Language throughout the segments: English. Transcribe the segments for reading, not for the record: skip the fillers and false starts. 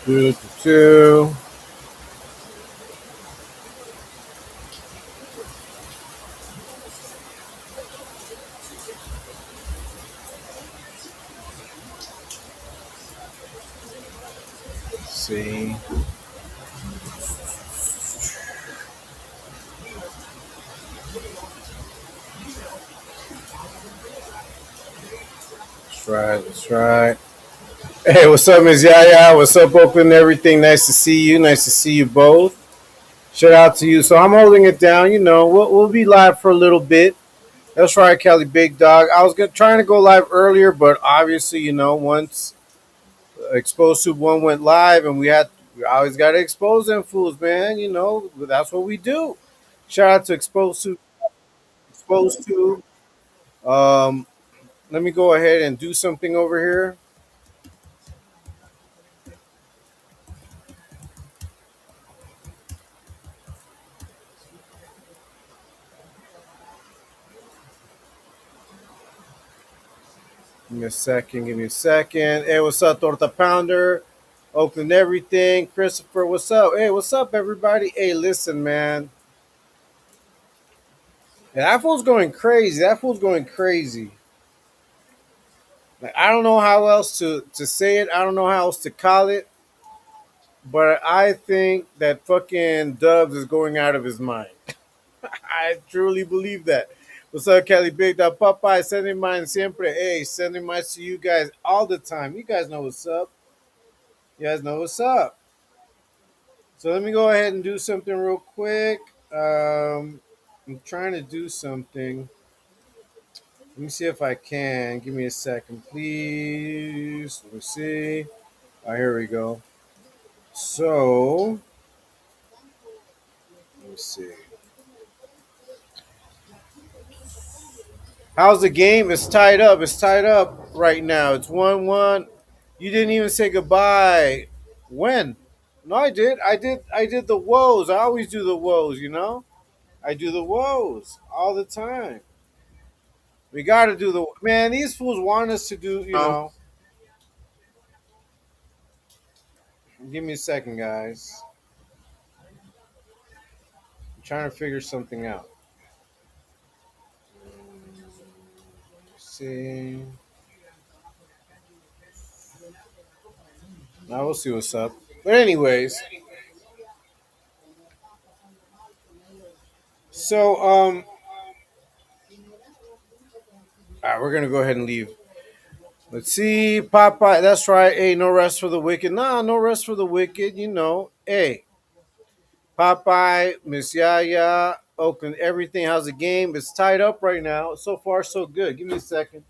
Two, two. See. That's right. That's right. Hey, what's up, Ms. Yaya? What's up, Oakland? Everything. Nice to see you. Nice to see you both. Shout out to you. So I'm holding it down. We'll be live for a little bit. That's right, Kelly Big Dog. I was trying to go live earlier, but obviously, once Exposed to One went live, and we always got to expose them fools, man. That's what we do. Shout out to Exposed to. Um, Let me go ahead and do something over here. Give me a second. Give me a second. Hey, what's up, Torta Pounder? Oakland Everything. Christopher, what's up? Hey, what's up, everybody? Hey, listen, man. Yeah, that fool's going crazy. That fool's going crazy. Like, I don't know how else to say it. I don't know how else to call it. But I think that fucking Dubs is going out of his mind. I truly believe that. What's up, Kelly Big Dog Popeye? Sending mine siempre. Hey, sending mine to you guys all the time. You guys know what's up. You guys know what's up. So let me go ahead and do something real quick. I'm trying to do something. Let me see if I can. Give me a second, please. Let me see. Oh, here we go. So, let me see. How's the game? It's tied up. It's tied up right now. It's 1-1. You didn't even say goodbye. When? No, I did. I did the woes. I always do the woes. I do the woes all the time. We got to do the man. These fools want us to do. Give me a second, guys. I'm trying to figure something out. Let's see. Now we'll see what's up. But anyways, so all right, we're gonna go ahead and leave. Let's see, Popeye. That's right. Hey, no rest for the wicked. Nah, no rest for the wicked. Hey, Popeye, Miss Yaya, Oakland, everything. How's the game? It's tied up right now. So far, so good. Give me a second.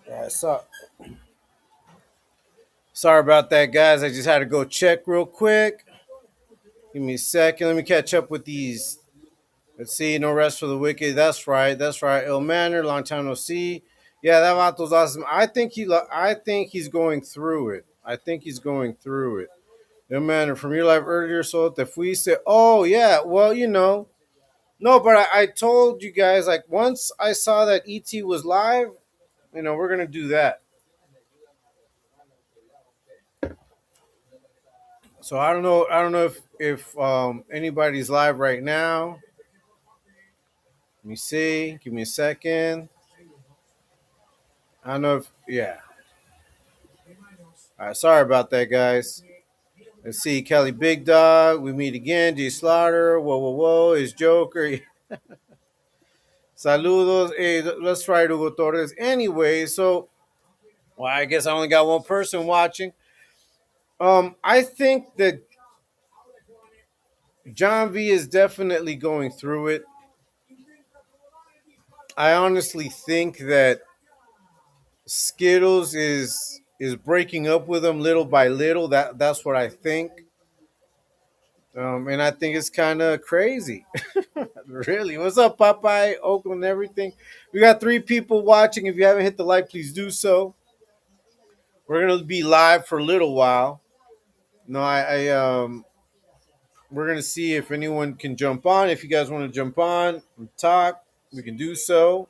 Yeah, sorry about that, guys. I just had to go check real quick. Give me a second. Let me catch up with these. Let's see. No rest for the wicked. That's right. That's right. Ill manner. Long time no see. Yeah, that vato's awesome. I think he's going through it. I think he's going through it. Ill manner from your life earlier. So if we say, oh yeah, well no, but I told you guys like once I saw that ET was live, we're gonna do that. So I don't know. I don't know if anybody's live right now. Let me see. Give me a second. I don't know if yeah. All right. Sorry about that, guys. Let's see. Kelly Big Dog. We meet again. G Slaughter. Whoa, whoa, whoa. Is Joker. Saludos. Hey, let's try Hugo Torres. Anyway, so well, I guess I only got one person watching. I think that John V is definitely going through it. I honestly think that Skittles is breaking up with him little by little. That's what I think, and I think it's kind of crazy. Really, what's up, Popeye, Oakland, everything? We got 3 people watching. If you haven't hit the like, please do so. We're gonna be live for a little while. No, we're gonna see if anyone can jump on. If you guys want to jump on and talk, we can do so.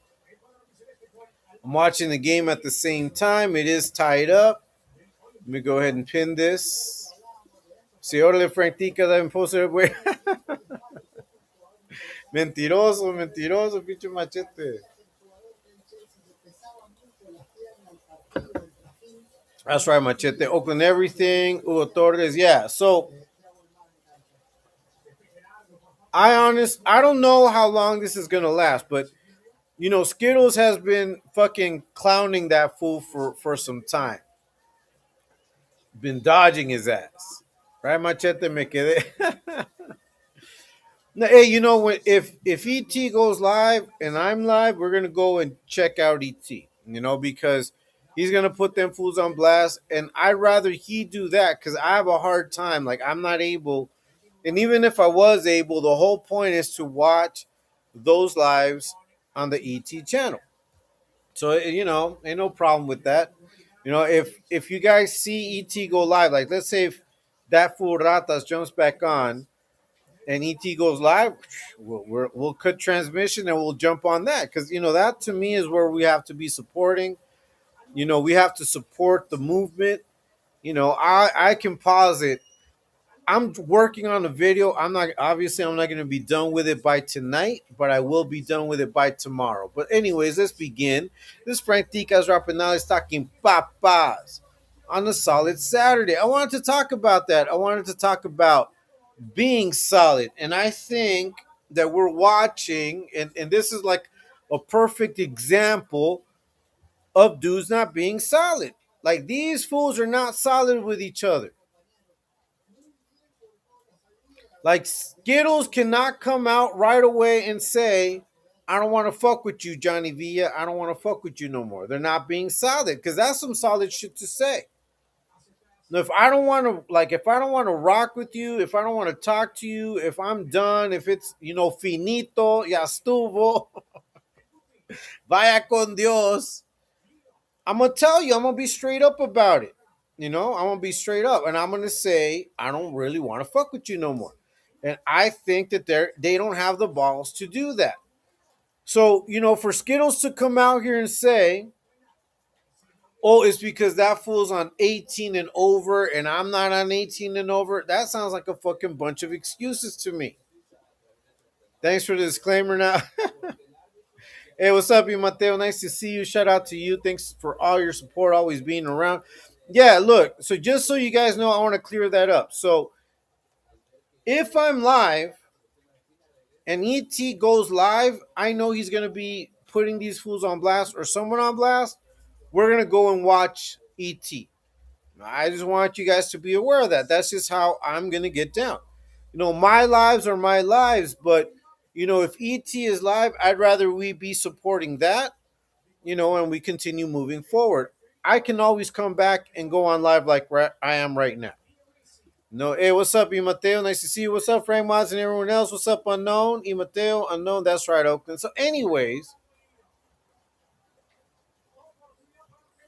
I'm watching the game at the same time. It is tied up. Let me go ahead and pin this. Si órale, Frantica, that imposter, güey. Mentiroso, mentiroso, pinche machete. That's right, machete. Oakland, everything. Hugo Torres, yeah. So I don't know how long this is gonna last, but Skittles has been fucking clowning that fool for some time. Been dodging his ass. Right, machete, me quedé. No, hey, if ET goes live and I'm live, we're gonna go and check out ET. Because he's gonna put them fools on blast, and I'd rather he do that because I have a hard time. Like I'm not able, and even if I was able, the whole point is to watch those lives on the ET channel. So ain't no problem with that. If you guys see ET go live, like let's say if that fool Ratas jumps back on and ET goes live, we'll cut transmission and we'll jump on that because that to me is where we have to be supporting. We have to support the movement. I can pause it. I'm working on a video. I'm not going to be done with it by tonight, but I will be done with it by tomorrow. But anyways, let's begin. This is Frank Ticas Rapinales talking papas on a solid Saturday. I wanted to talk about that. I wanted to talk about being solid. And I think that we're watching, and this is like a perfect example of dudes not being solid. Like these fools are not solid with each other. Like Skittles cannot come out right away and say, I don't want to fuck with you, Johnny Villa. I don't want to fuck with you no more. They're not being solid because that's some solid shit to say. Now, if I don't want to rock with you, if I don't want to talk to you, if I'm done, if it's, finito, ya estuvo, vaya con Dios, I'm going to tell you, I'm going to be straight up about it. I'm going to be straight up and I'm going to say, I don't really want to fuck with you no more. And I think that they don't have the balls to do that. So, for Skittles to come out here and say, oh, it's because that fool's on 18 and over and I'm not on 18 and over, that sounds like a fucking bunch of excuses to me. Thanks for the disclaimer now. Hey, what's up, you Mateo? Nice to see you. Shout out to you. Thanks for all your support, always being around. Yeah, look, so just so you guys know, I want to clear that up. So if I'm live and ET goes live, I know he's going to be putting these fools on blast or someone on blast. We're going to go and watch ET. I just want you guys to be aware of that. That's just how I'm going to get down. My lives are my lives, but, if ET is live, I'd rather we be supporting that, and we continue moving forward. I can always come back and go on live like I am right now. No, hey, what's up, E. Mateo? Nice to see you. What's up, Frank Mods and everyone else? What's up, Unknown? E. Mateo, Unknown. That's right, Oakland. So, anyways,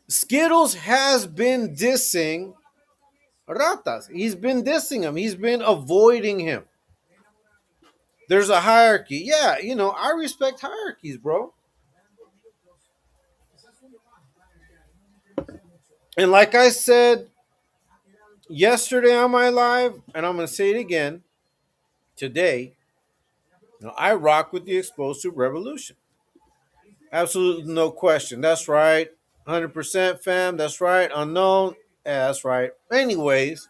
Skittles has been dissing Ratas. He's been dissing him. He's been avoiding him. There's a hierarchy. Yeah, I respect hierarchies, bro. And like I said Yesterday on my live, and I'm going to say it again today, I rock with the explosive revolution. Absolutely no question. That's right. 100% fam. That's right. Unknown. Yeah, that's right. Anyways,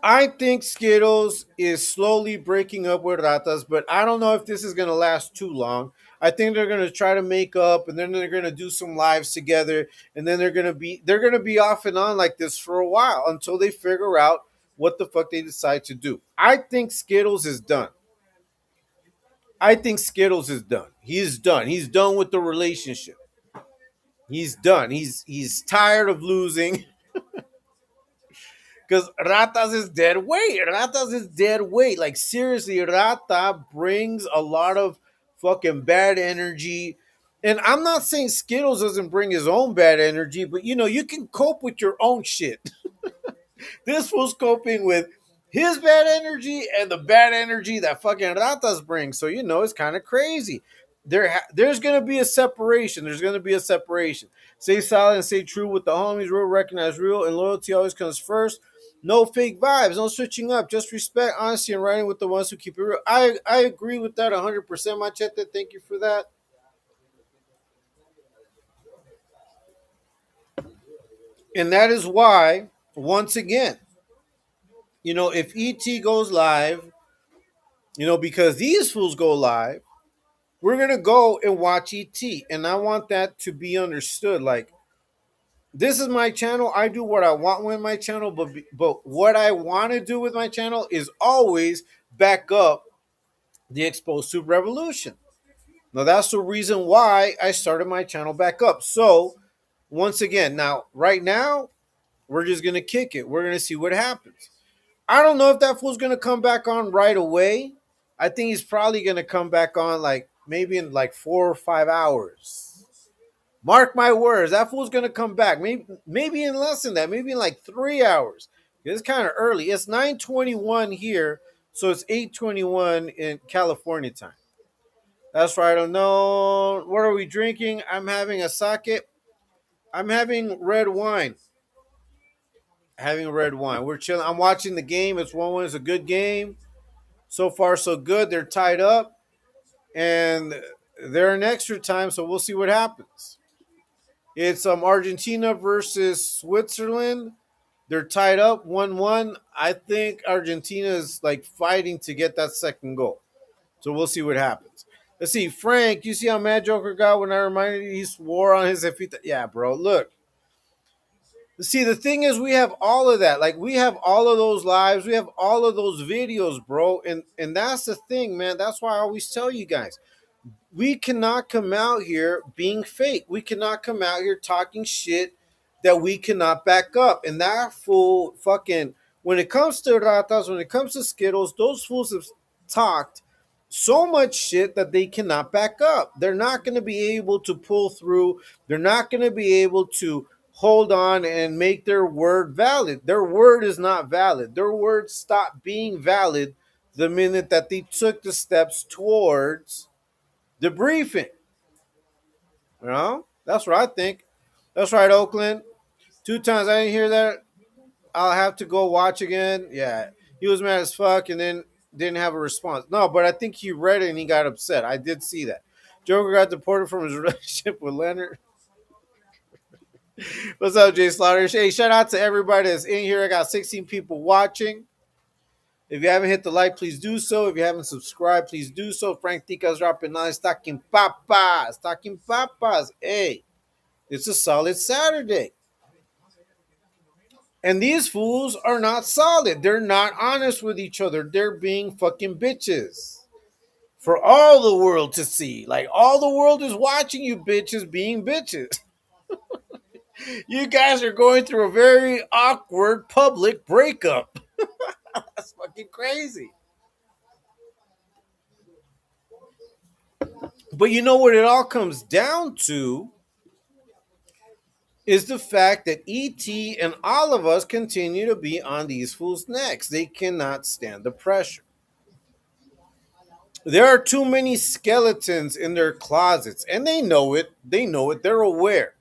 I think Skittles is slowly breaking up with Ratas, but I don't know if this is going to last too long. I think they're going to try to make up, and then they're going to do some lives together, and then they're going to be off and on like this for a while until they figure out what the fuck they decide to do. I think Skittles is done. I think Skittles is done. He's done. He's done with the relationship. He's done. He's tired of losing because Ratas is dead weight. Ratas is dead weight. Like seriously, Rata brings a lot of fucking bad energy. And I'm not saying Skittles doesn't bring his own bad energy, but you can cope with your own shit. This was coping with his bad energy and the bad energy that fucking Ratas bring. So it's kind of crazy. There's gonna be a separation. There's gonna be a separation. Stay solid and stay true with the homies. Real, recognize real, and loyalty always comes first. No fake vibes. No switching up. Just respect, honesty, and riding with the ones who keep it real. I agree with that 100%, Machete. Thank you for that. And that is why, once again, if ET goes live, because these fools go live, we're gonna go and watch ET, and I want that to be understood. Like this is my channel. I do what I want with my channel, but what I want to do with my channel is always back up the Exposed Soup Revolution. Now that's the reason why I started my channel back up. So once again, now right now we're just gonna kick it. We're gonna see what happens. I don't know if that fool's gonna come back on right away. I think he's probably gonna come back on like maybe in like 4 or 5 hours. Mark my words, that fool's gonna come back. Maybe in less than that. Maybe in like 3 hours. It's kind of early. It's 9:21 here, so it's 8:21 in California time. That's right. I don't know. What are we drinking? I'm having a sake. I'm having red wine. Having red wine. We're chilling. I'm watching the game. It's 1-1. It's a good game. So far, so good. They're tied up, and they're in extra time. So we'll see what happens. It's Argentina versus Switzerland. They're tied up 1-1. I think Argentina is like fighting to get that second goal. So we'll see what happens. Let's see, Frank. You see how mad Joker got when I reminded you he swore on his Ftdk? Yeah, bro. Look. See, the thing is, we have all of that. Like, we have all of those lives. We have all of those videos, bro. And that's the thing, man. That's why I always tell you guys, we cannot come out here being fake. We cannot come out here talking shit that we cannot back up. And that fool fucking, when it comes to Ratas, when it comes to Skittles, those fools have talked so much shit that they cannot back up. They're not going to be able to pull through. They're not going to be able to hold on and make their word valid. Their word is not valid. Their word stopped being valid the minute that they took the steps towards the briefing. That's what I think. That's right, Oakland. 2 times I didn't hear that. I'll have to go watch again. Yeah, he was mad as fuck and then didn't have a response. No, but I think he read it and he got upset. I did see that. Joker got deported from his relationship with Leonard. What's up, Jay Slaughter? Hey, shout out to everybody that's in here. I got 16 people watching. If you haven't hit the like, please do so. If you haven't subscribed, please do so. Frank Tica's dropping 9. Talkin Papas. Talkin Papas. Hey, it's a solid Saturday. And these fools are not solid. They're not honest with each other. They're being fucking bitches. For all the world to see. Like, all the world is watching you bitches being bitches. You guys are going through a very awkward public breakup. That's fucking crazy. But you know what it all comes down to is the fact that ET and all of us continue to be on these fools' necks. They cannot stand the pressure. There are too many skeletons in their closets, and they know it. They know it. They're aware.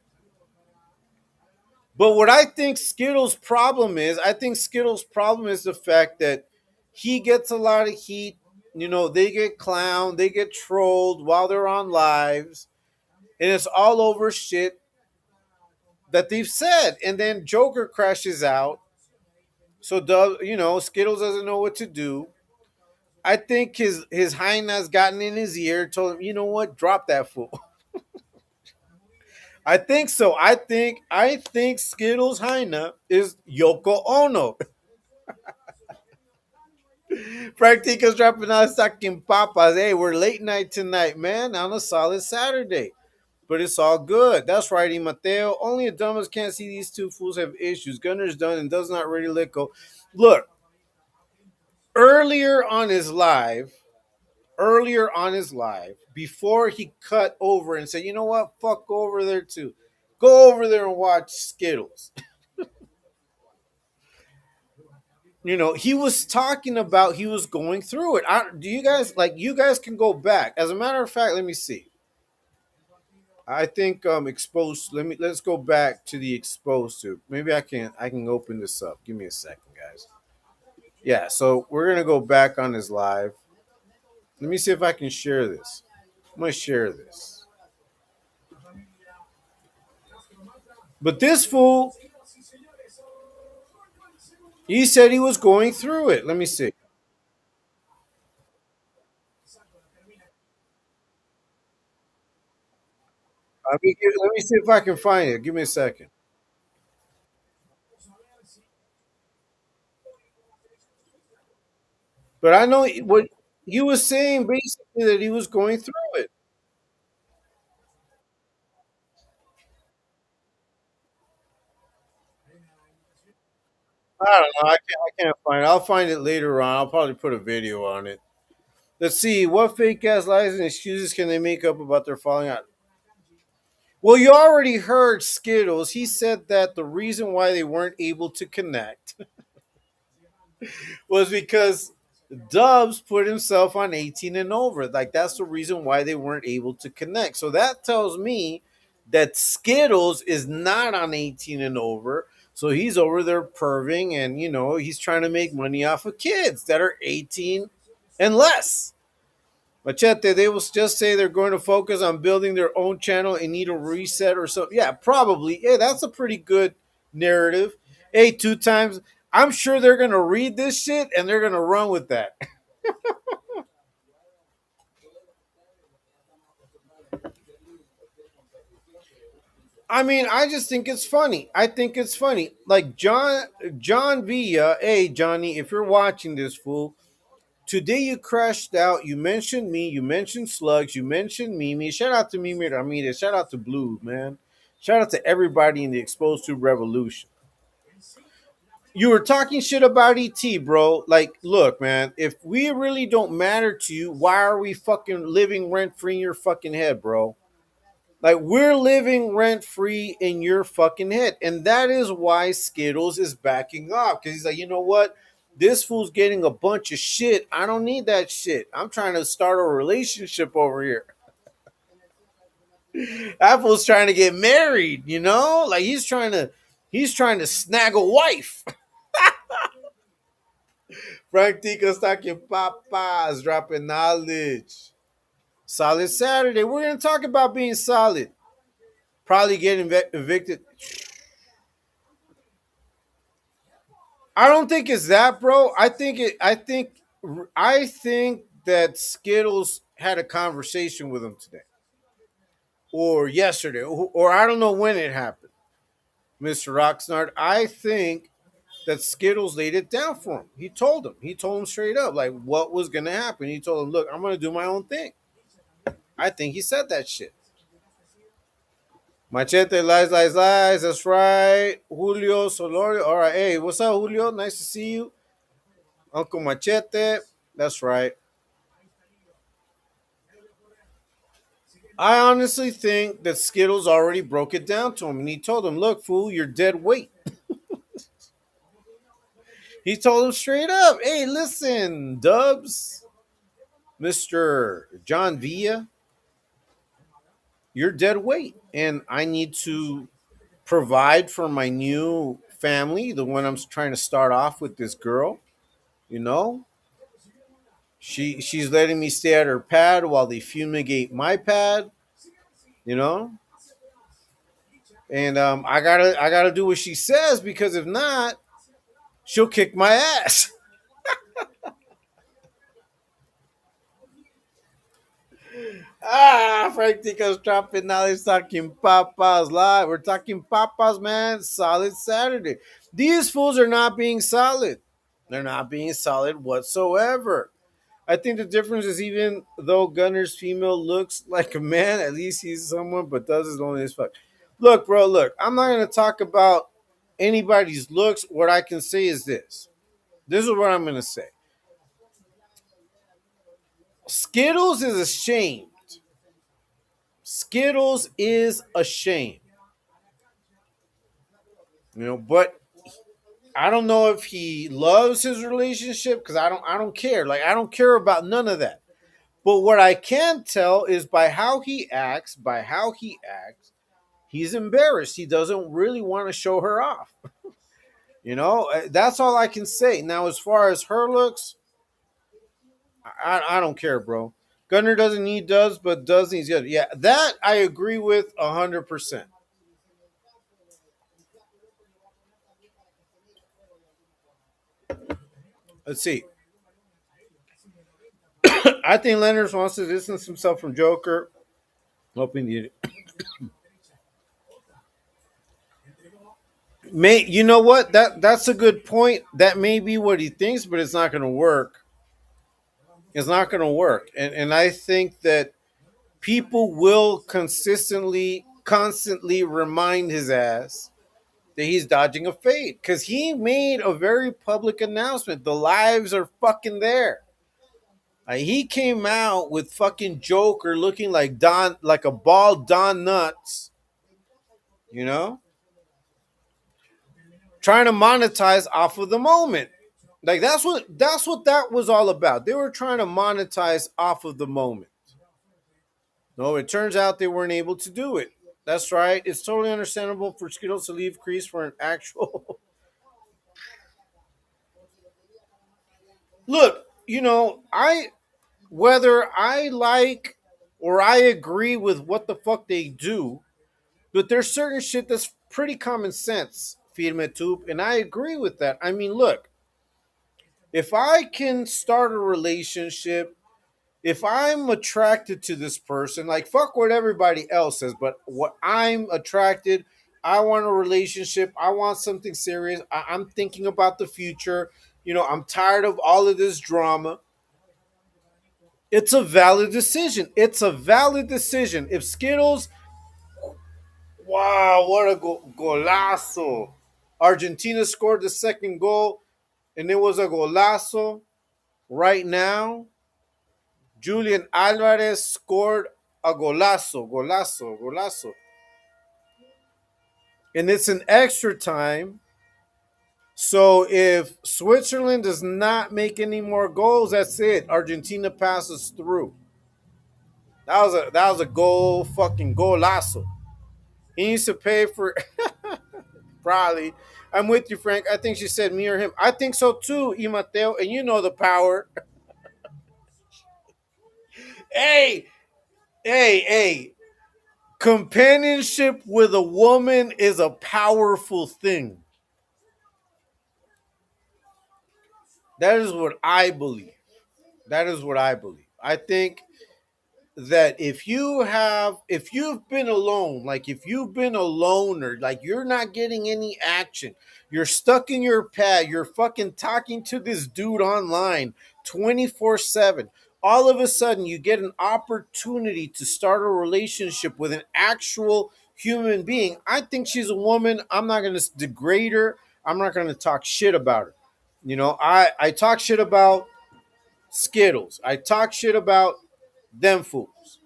But what I think Skittles' problem is, I think Skittles' problem is the fact that he gets a lot of heat. You know, they get clowned, they get trolled while they're on lives, and it's all over shit that they've said. And then Joker crashes out, so Skittles doesn't know what to do. I think his hyena's gotten in his ear, told him, you know what, drop that fool. I think so. I think Skittles hyena is Yoko Ono. Practica's dropping out sucking papas. Hey, we're late night tonight, man, on a solid Saturday. But it's all good. That's right, Mateo. Only a dumbass can't see these two fools have issues. Gunner's done and does not really let go. Look, earlier on his live, before he cut over and said, you know what, fuck, go over there too. Go over there and watch Skittles. He was talking about he was going through it. Do you guys like? You guys can go back. As a matter of fact, let me see. I think exposed. Let's go back to the exposed to. Maybe I can open this up. Give me a second, guys. Yeah, so we're gonna go back on his live. Let me see if I can share this. I'm gonna share this. But this fool, he said he was going through it. Let me see. Let me see if I can find it. Give me a second. But I know what he was saying basically that he was going through it. I don't know. I can't find it. I'll find it later on. I'll probably put a video on it. Let's see. What fake ass lies and excuses can they make up about their falling out? Well, you already heard Skittles. He said that the reason why they weren't able to connect was because Dubs put himself on 18 and over. Like, that's the reason why they weren't able to connect. So that tells me that Skittles is not on 18 and over. So he's over there perving and, he's trying to make money off of kids that are 18 and less. Machete, they will just say they're going to focus on building their own channel and need a reset or something. Yeah, probably. Yeah, that's a pretty good narrative. Hey, two times. I'm sure they're going to read this shit and they're going to run with that. I mean, I just think it's funny. I think it's funny. Like John Villa, hey Johnny, if you're watching this fool, today you crashed out. You mentioned me. You mentioned Slugs. You mentioned Mimi. Shout out to Mimi Ramirez. Shout out to Blue, man. Shout out to everybody in the Exposed to Revolution. You were talking shit about ET, bro. Like, look, man, if we really don't matter to you, why are we fucking living rent free in your fucking head, bro? Like, we're living rent free in your fucking head. And that is why Skittles is backing off. Because he's like, you know what? This fool's getting a bunch of shit. I don't need that shit. I'm trying to start a relationship over here. That fool's trying to get married, Like he's trying to snag a wife. Frank Tico's talking papas, dropping knowledge. Solid Saturday. We're gonna talk about being solid. Probably getting evicted. I don't think it's that, bro. I think that Skittles had a conversation with him today or yesterday, or I don't know when it happened, Mr. Rocksnard. I think that Skittles laid it down for him. He told him. He told him straight up, like, what was gonna happen. He told him, look, I'm gonna do my own thing. I think he said that shit. Machete, lies, lies, lies. That's right. Julio Solorio. All right. Hey, what's up, Julio? Nice to see you. Uncle Machete. That's right. I honestly think that Skittles already broke it down to him and he told him, look, fool, you're dead weight. He told him straight up, hey, listen, Dubs, Mr. John Villa, you're dead weight. And I need to provide for my new family, the one I'm trying to start off with this girl, you know. She's letting me stay at her pad while they fumigate my pad, you know. And I gotta do what she says, because if not, she'll kick my ass. Frank Tico's dropping now. He's talking papas live. We're talking papas, man. Solid Saturday. These fools are not being solid. They're not being solid whatsoever. I think the difference is, even though Gunner's female looks like a man, at least he's someone, but does his own as fuck. Look, bro, look. I'm not gonna talk about anybody's looks. What I can say is this. This is what I'm gonna say. Skittles is ashamed. Skittles is ashamed. But I don't know if he loves his relationship, because I don't care. Like, I don't care about none of that. But what I can tell is, by how he acts, he's embarrassed. He doesn't really want to show her off. That's all I can say. Now, as far as her looks, I don't care, bro. Gunner doesn't need does, but does needs good. Yeah, that I agree with 100%. Let's see. I think Leonard wants to distance himself from Joker. Hoping you may. You know what? That's a good point. That may be what he thinks, but it's not going to work. It's not going to work. And I think that people will constantly remind his ass that he's dodging a fate, because he made a very public announcement. The lives are fucking there. He came out with fucking Joker looking like like a bald Don Nuts, you know, trying to monetize off of the moment. Like, that's what that was all about. They were trying to monetize off of the moment. No, it turns out they weren't able to do it. That's right. It's totally understandable for Skittles to leave Crease for an actual. Look, I whether I like or I agree with what the fuck they do, but there's certain shit that's pretty common sense, Firme Tube, and I agree with that. I mean, look, if I can start a relationship, if I'm attracted to this person, like, fuck what everybody else says, but what I'm attracted, I want a relationship, I want something serious, I'm thinking about the future, I'm tired of all of this drama. It's a valid decision. It's a valid decision. If Skittles, wow, what a golazo. Argentina scored the second goal, and it was a golazo. Right now, Julian Alvarez scored a golazo. And it's an extra time. So if Switzerland does not make any more goals, that's it. Argentina passes through. That was a goal, fucking golazo. He needs to pay for probably. I'm with you, Frank. I think she said me or him. I think so too, Imateo. And you know the power. Hey, hey. Companionship with a woman is a powerful thing. That is what I believe. That is what I believe. I think that if you've been alone, like if you've been a loner, like you're not getting any action, you're stuck in your pad, you're fucking talking to this dude online 24/7, all of a sudden you get an opportunity to start a relationship with an actual human being. I think she's a woman. I'm not going to degrade her. I'm not going to talk shit about her. I talk shit about Skittles. I talk shit about them fools.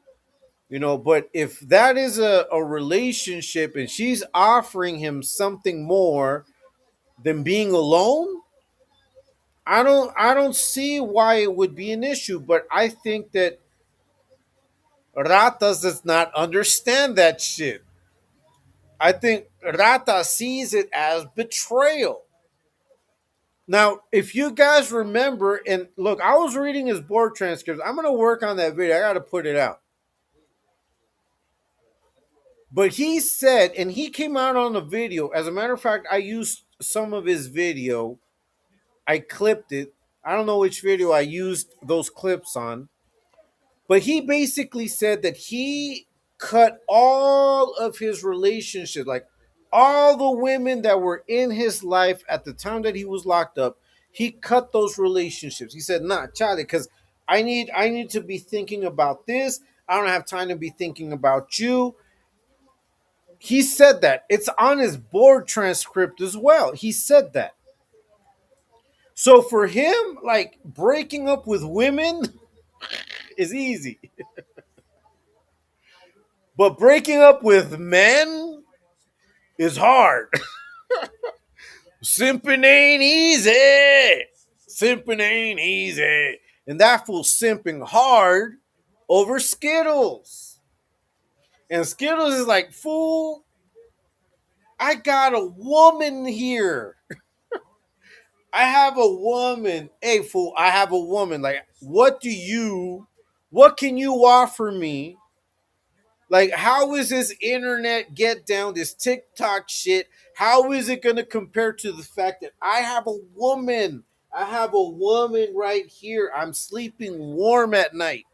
But if that is a relationship and she's offering him something more than being alone, I don't see why it would be an issue. But I think that Ratas does not understand that shit. I think Rata sees it as betrayal. Now, if you guys remember, and look, I was reading his board transcripts. I'm going to work on that video. I got to put it out. But he said, and he came out on the video. As a matter of fact, I used some of his video. I clipped it. I don't know which video I used those clips on. But he basically said that he cut all of his relationships, like all the women that were in his life at the time that he was locked up. He cut those relationships. He said, "Nah, Charlie, because I need to be thinking about this. I don't have time to be thinking about you." He said that. It's on his board transcript as well. He said that. So for him, like breaking up with women is easy. But breaking up with men is hard. Simping ain't easy. Simping ain't easy. And that fool simping hard over Skittles. And Skittles is like, fool, I got a woman here. I have a woman. Hey, fool, I have a woman. Like, what can you offer me? Like, how is this internet get down, this TikTok shit? How is it going to compare to the fact that I have a woman? I have a woman right here. I'm sleeping warm at night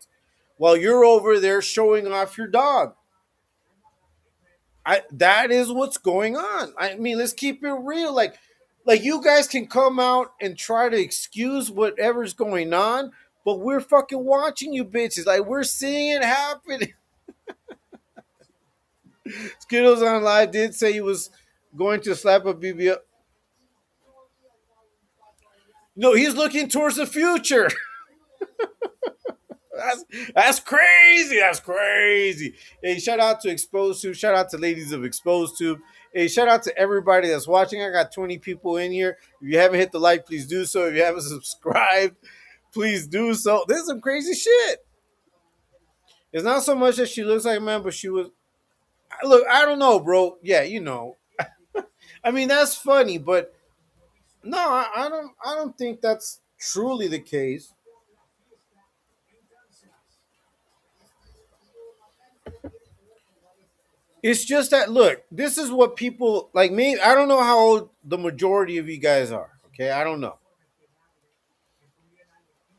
while you're over there showing off your dog. That is what's going on. I mean, let's keep it real. Like you guys can come out and try to excuse whatever's going on, but we're fucking watching you bitches. Like we're seeing it happen. Skittles on live did say he was going to slap a BB up. No, he's looking towards the future. That's that's crazy. That's crazy. Hey, shout out to Exposed Tube. Shout out to ladies of Exposed Tube. Hey, shout out to everybody that's watching. I got 20 people in here. If you haven't hit the like, please do so. If you haven't subscribed, please do so. This is some crazy shit. It's not so much that she looks like a man, but she was. Look, I don't know, bro. Yeah, you know. I mean, that's funny, but no, I don't. I don't think that's truly the case. It's just that look, this is what people like me. I don't know how old the majority of you guys are. Okay, I don't know.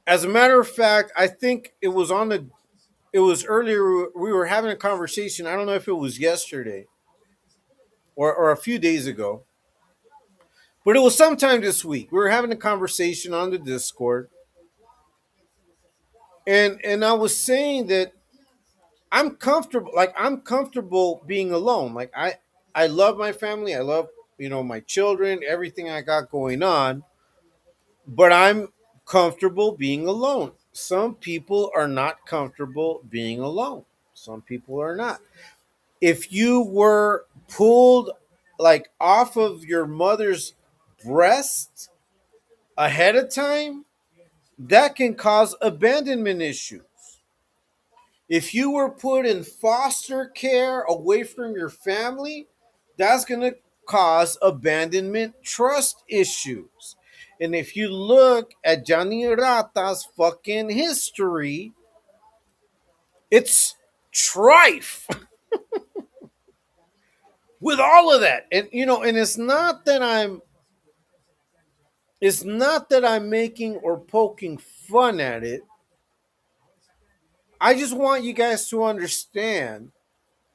As a matter of fact, I think it was on the. It was earlier. We were having a conversation. I don't know if it was yesterday or a few days ago, but it was sometime this week. We were having a conversation on the Discord, and I was saying that I'm comfortable. Like I'm comfortable being alone. Like I love my family. I love my children. Everything I got going on, but I'm comfortable being alone. Some people are not comfortable being alone. Some people are not. If you were pulled like off of your mother's breast ahead of time, that can cause abandonment issues. If you were put in foster care away from your family, that's going to cause abandonment trust issues. And if you look at Johnny Rata's fucking history, it's trife with all of that. And and it's not that I'm making or poking fun at it. I just want you guys to understand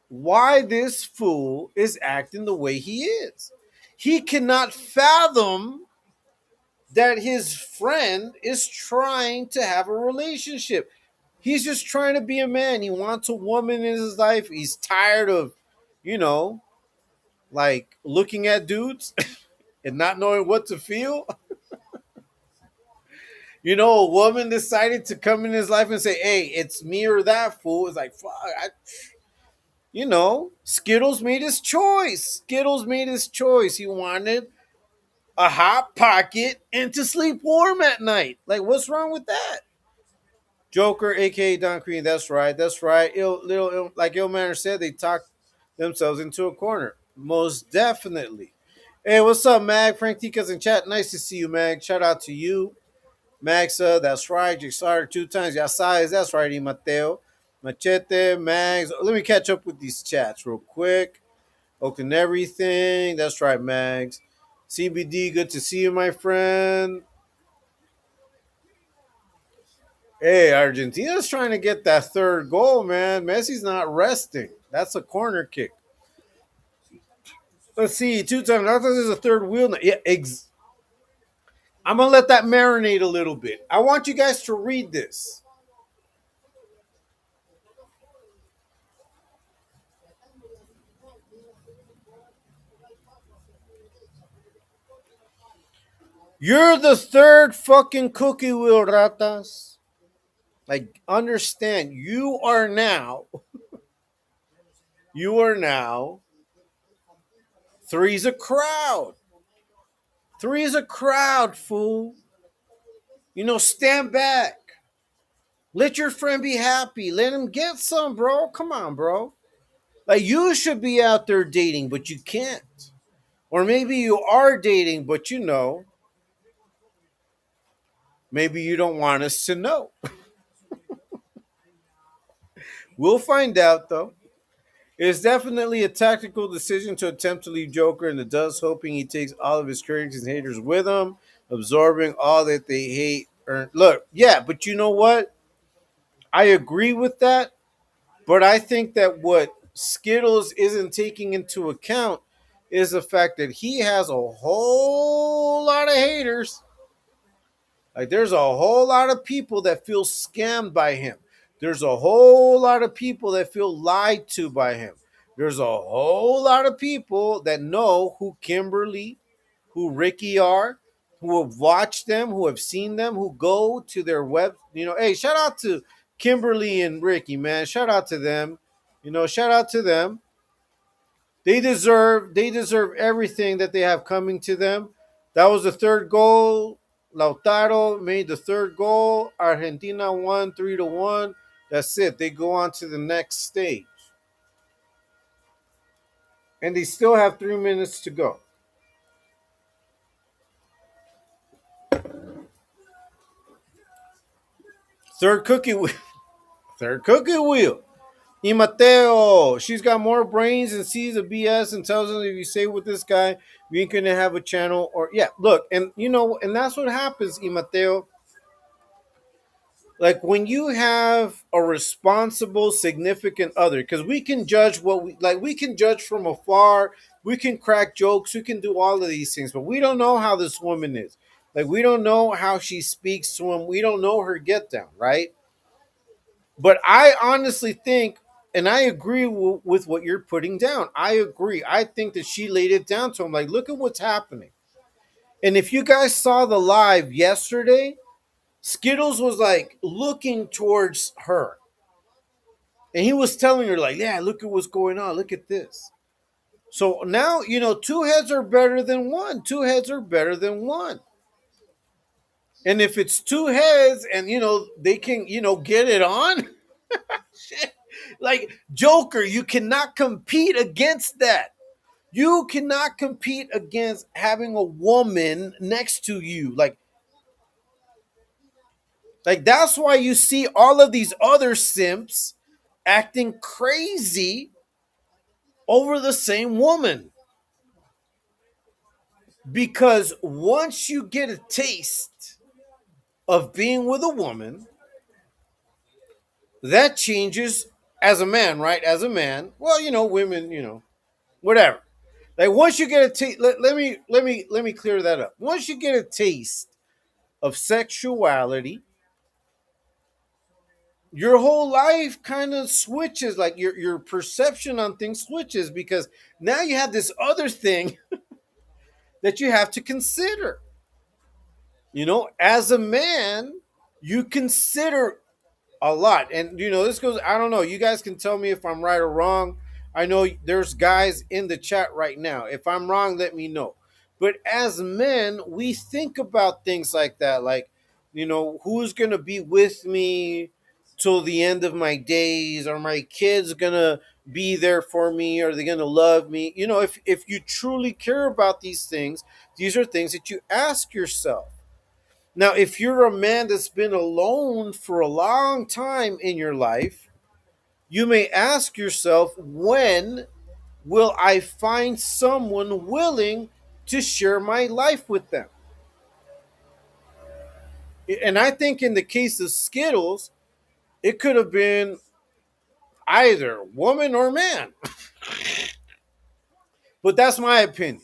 why this fool is acting the way he is. He cannot fathom that his friend is trying to have a relationship. He's just trying to be a man. He wants a woman in his life. He's tired of, you know, like looking at dudes and not knowing what to feel. A woman decided to come in his life and say, "Hey, it's me or that fool." It's like, fuck, Skittles made his choice. Skittles made his choice. He wanted a hot pocket and to sleep warm at night. Like, what's wrong with that? Joker, aka Don Crean. That's right. That's right. Like Ill Manor said, they talked themselves into a corner. Most definitely. Hey, what's up, Mag? Frank Tica's in chat. Nice to see you, Mag. Shout out to you. Maxa, that's right. You started two times. Ya sabes, that's right, y Mateo. Machete, Mags. Let me catch up with these chats real quick. Open everything. That's right, Mags. CBD, good to see you, my friend. Hey, Argentina's trying to get that third goal, man. Messi's not resting. That's a corner kick. Let's see, two times. I thought there's a third wheel. Yeah, I'm gonna let that marinate a little bit. I want you guys to read this. You're the third fucking cookie wheel, ratas. Like, understand, you are now, three's a crowd. Three's a crowd, fool. Stand back. Let your friend be happy. Let him get some, bro. Come on, bro. Like, you should be out there dating, but you can't. Or maybe you are dating, but maybe you don't want us to know. We'll find out, though. It's definitely a tactical decision to attempt to leave Joker in the dust, hoping he takes all of his critics and haters with him, absorbing all that they hate. Look, yeah, but you know what? I agree with that, but I think that what Skittles isn't taking into account is the fact that he has a whole lot of haters. Like, there's a whole lot of people that feel scammed by him. There's a whole lot of people that feel lied to by him. There's a whole lot of people that know who Kimberly, who Ricky are, who have watched them, who have seen them, who go to their web. Hey, shout out to Kimberly and Ricky, man. Shout out to them. Shout out to them. They deserve everything that they have coming to them. That was the third goal. Lautaro made the third goal. Argentina won 3-1. That's it. They go on to the next stage. And they still have 3 minutes to go. Third cookie wheel. Third cookie wheel. Y Mateo, she's got more brains and sees a BS and tells us if you stay with this guy, we ain't gonna have a channel. Or yeah, look, and that's what happens, Y Mateo. Like, when you have a responsible significant other, because we can judge what we can judge from afar, we can crack jokes, we can do all of these things, but we don't know how this woman is. Like, we don't know how she speaks to him, we don't know her get down, right? But I honestly think, and I agree with what you're putting down. I agree. I think that she laid it down to him, like, look at what's happening. And if you guys saw the live yesterday, Skittles was like looking towards her. And he was telling her, like, yeah, look at what's going on. Look at this. So now, two heads are better than one. Two heads are better than one. And if it's two heads and, they can, get it on, shit. Like, Joker, you cannot compete against that. You cannot compete against having a woman next to you. Like, that's why you see all of these other simps acting crazy over the same woman. Because once you get a taste of being with a woman, that changes as a man, right? As a man, well, women, whatever. Like, once you get a taste, let me clear that up. Once you get a taste of sexuality, your whole life kind of switches. Like, your perception on things switches, because now you have this other thing that you have to consider. As a man, you consider a lot. And, this goes, I don't know. You guys can tell me if I'm right or wrong. I know there's guys in the chat right now. If I'm wrong, let me know. But as men, we think about things like that. Like, who's going to be with me till the end of my days? Are my kids gonna be there for me? Are they gonna love me? If you truly care about these things, these are things that you ask yourself. Now, if you're a man that's been alone for a long time in your life, you may ask yourself, when will I find someone willing to share my life with them? And I think in the case of Skittles, it could have been either woman or man. But that's my opinion.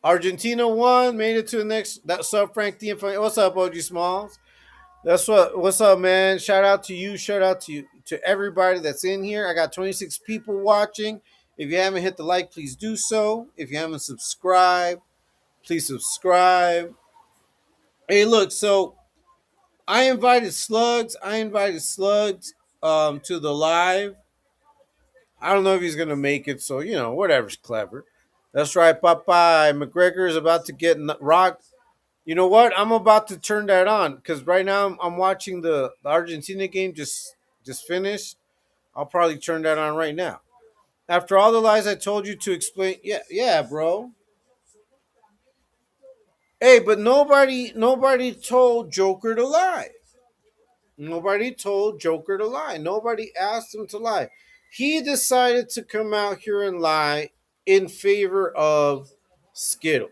Argentina won, made it to the next. That's up, Frank D. What's up, OG Smalls? What's up, man? Shout out to you. Shout out to you, to everybody that's in here. I got 26 people watching. If you haven't hit the like, please do so. If you haven't subscribed, please subscribe. Hey, look, so I invited Slugs to the live. I don't know if he's gonna make it, so whatever's clever. That's right, Popeye. McGregor is about to get rocked. You know what? I'm about to turn that on because right now I'm watching the Argentina game just finished. I'll probably turn that on right now. After all the lies I told you to explain, yeah, yeah, bro. Hey, but nobody told Joker to lie. Nobody told Joker to lie. Nobody asked him to lie. He decided to come out here and lie in favor of Skittles.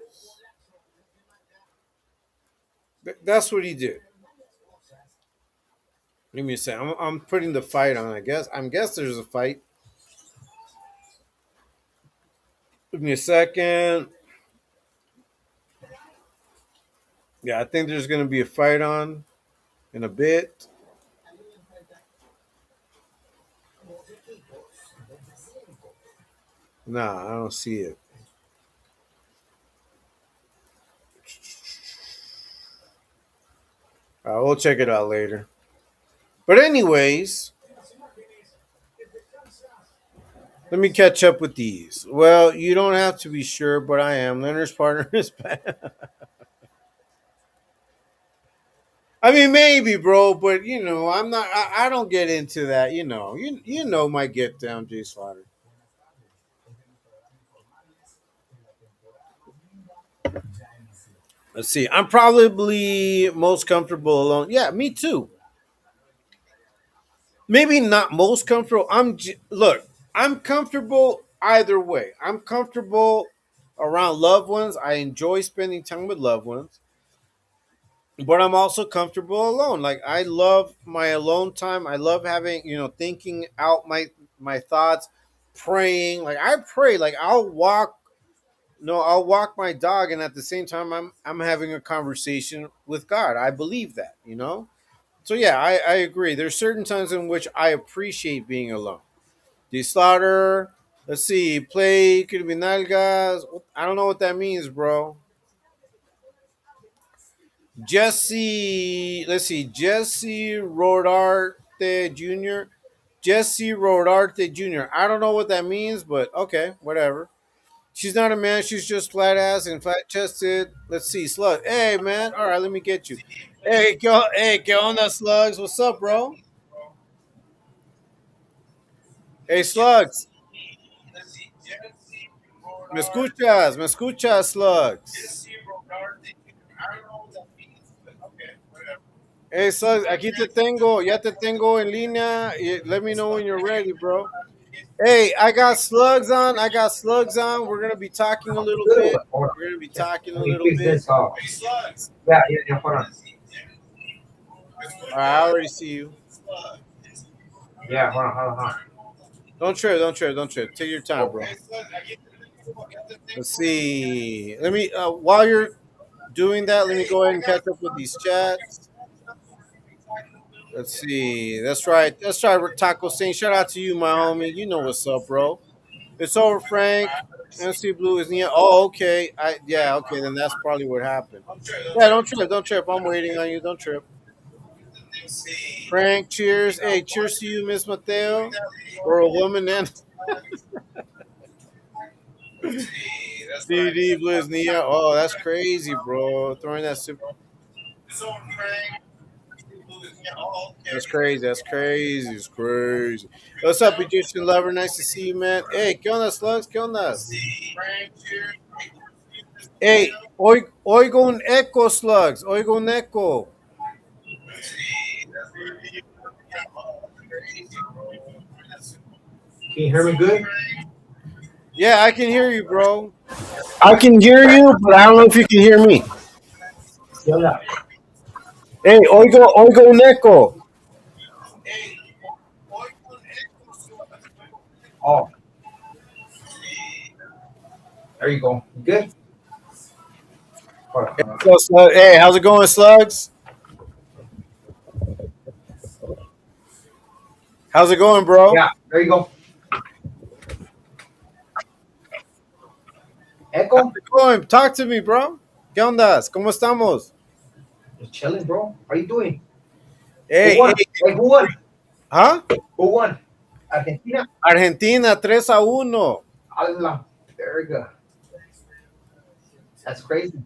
That's what he did. Give me a second. I'm putting the fight on. I guess there's a fight. Give me a second. Yeah, I think there's gonna be a fight on in a bit. Nah, I don't see it. We'll check it out later. But anyways, let me catch up with these. Well, you don't have to be sure, but I am. Leonard's partner is bad. I mean, maybe, bro, but I'm not. I don't get into that. You know my get down, Jay Slaughter. Let's see. I'm probably most comfortable alone. Yeah, me too. Maybe not most comfortable. Look. I'm comfortable either way. I'm comfortable around loved ones. I enjoy spending time with loved ones, but I'm also comfortable alone. Like I love my alone time. I love having thinking out my thoughts, praying. Like I pray. Like I'll walk. No, I'll walk my dog, and at the same time, I'm having a conversation with God. I believe that. So yeah, I agree. There's certain times in which I appreciate being alone. The slaughter. Let's see. Play could be nalgas. I don't know what that means, bro. Jesse. Let's see. Jesse Rodarte Jr. Jesse Rodarte Jr. I don't know what that means, but okay, whatever. She's not a man. She's just flat ass and flat chested. Let's see. Slug. Hey, man. All right, let me get you. Hey, ¿qué onda, Slugs? What's up, bro? Hey, Slugs. Me escuchas, Slugs. Hey, Slugs, aquí te tengo. Ya te tengo en línea. Let me know when you're ready, bro. Hey, I got Slugs on. I got Slugs on. We're going to be talking a little bit. We're going to be talking a Let me little fix bit. this off. Yeah, hold on. All right, I already see you. Yeah, hold on. Don't trip, don't trip, don't trip. Take your time, bro. Let's see. Let me while you're doing that, let me go ahead and catch up with these chats. Let's see. That's right. That's right. Taco Saint. Shout out to you, my homie. You know what's up, bro. It's over, Frank. MC Blue is near. Oh, okay. Yeah. Okay. Then that's probably what happened. Yeah. Don't trip. Don't trip. I'm waiting on you. Don't trip. Frank. Cheers. Hey, cheers to you, Miss Mateo. For a woman and CD Blue is near. Oh, that's crazy, bro. Throwing that super. That's crazy. That's crazy. It's crazy. What's up, Egyptian lover? Nice to see you, man. Hey, ¿qué onda, slugs? ¿Qué onda? Hey, oigo un echo, slugs. Oigo un echo. Can you hear me good? Yeah, I can hear you, bro. I can hear you, but I don't know if you can hear me. ¿Qué onda? Hey, oigo un echo. Oh, there you go. You good? Hold on, hold on. Hey, how's it going, slugs? How's it going, bro? Yeah, there you go. How's Echo? it going? Talk to me, bro. ¿Qué ondas? ¿Cómo estamos? Just chilling, bro. How you doing? Who Hey, won? hey, Wait, who won? ¿ah? Who won? Argentina? Argentina 3-1. Allah. Very good. That's crazy.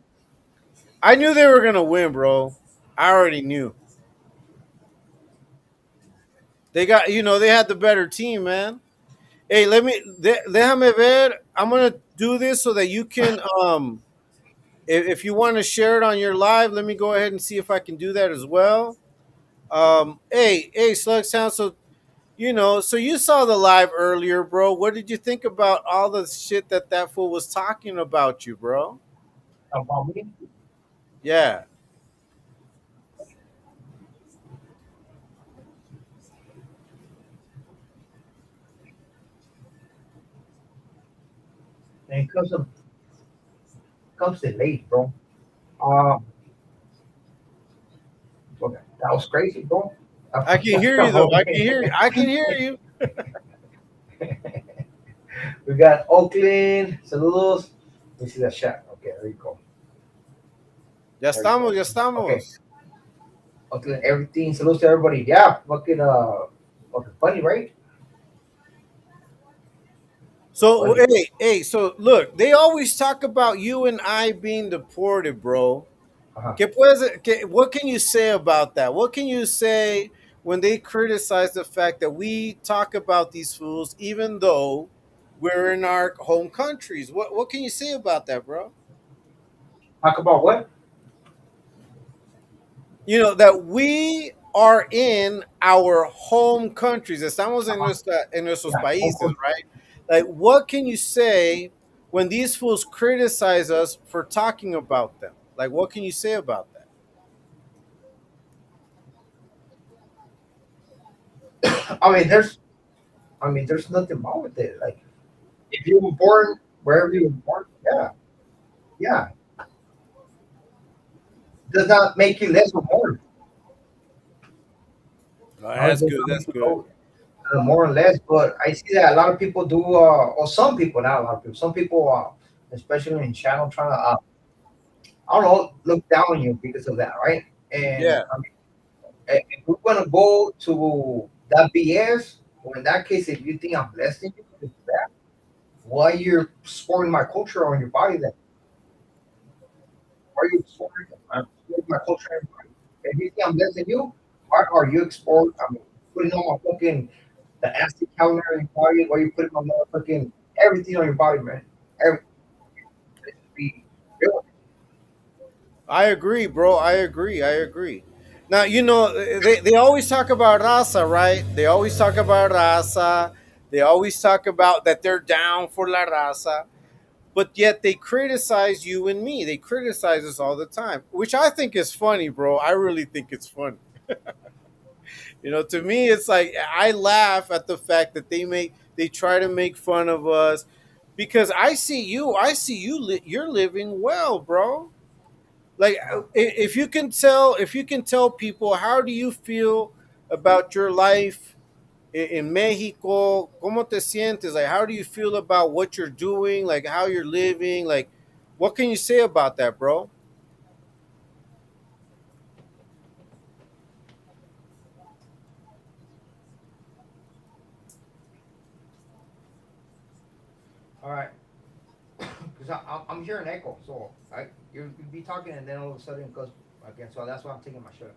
I knew they were gonna win, bro. I already knew. They got, they had the better team, man. Hey, déjame ver. I'm gonna do this so that you can, if you want to share it on your live, let me go ahead and see if I can do that as well. Hey, Slug Sound. So so you saw the live earlier, bro. What did you think about all the shit that fool was talking about you, bro? About me? Yeah, And it comes to late, bro. Uh, okay. That was crazy, bro. I can hear you though. I can hear you. I can hear you. We got Oakland. Saludos. Let me see that chat. Okay, there you go. Ya There you estamos, go. ya Okay. estamos. Oakland, everything. Saludos to everybody. Yeah, fucking funny, right? So Funny. hey, so look, they always talk about you and I being deported, bro. Uh-huh. What can you say about that? What can you say when they criticize the fact that we talk about these fools even though we're in our home countries? What can you say about that, bro? Talk about what? That we are in our home countries. Estamos Uh-huh. en nuestros Yeah, home países, court. right? Like, what can you say when these fools criticize us for talking about them? Like, what can you say about that? I mean, there's nothing wrong with it. Like, if you were born wherever you were born, yeah, yeah, does not make you less or more. Oh, No, it that's does good. not That's make you good. more or less. But I see that a lot of people do, or some people, not a lot of people, some people, especially in channel, trying to, I don't know, look down on you because of that, right? And Yeah, if we're gonna go to that BS, well, in that case, if you think I'm less than you, because of that, why you're spoiling my culture on your body then? Why are you spoiling my culture on your body? If you think I'm less than you, why are you exposed? I mean, putting on my fucking the acid counter on your body, why you putting on motherfucking everything on your body, man? Everything be real. I agree, bro. I agree. I agree. Now, they always talk about raza, right? They always talk about raza. They always talk about that they're down for la raza. But yet they criticize you and me. They criticize us all the time, which I think is funny, bro. I really think it's funny. To me, it's like I laugh at the fact that they try to make fun of us because you're living well, bro. Like, if you can tell people, how do you feel about your life in Mexico? ¿Cómo te sientes? Like, how do you feel about what you're doing? Like, how you're living? Like, what can you say about that, bro? All right, because I'm hearing echo, so you be talking and then all of a sudden it goes again. So that's why I'm taking my shirt off.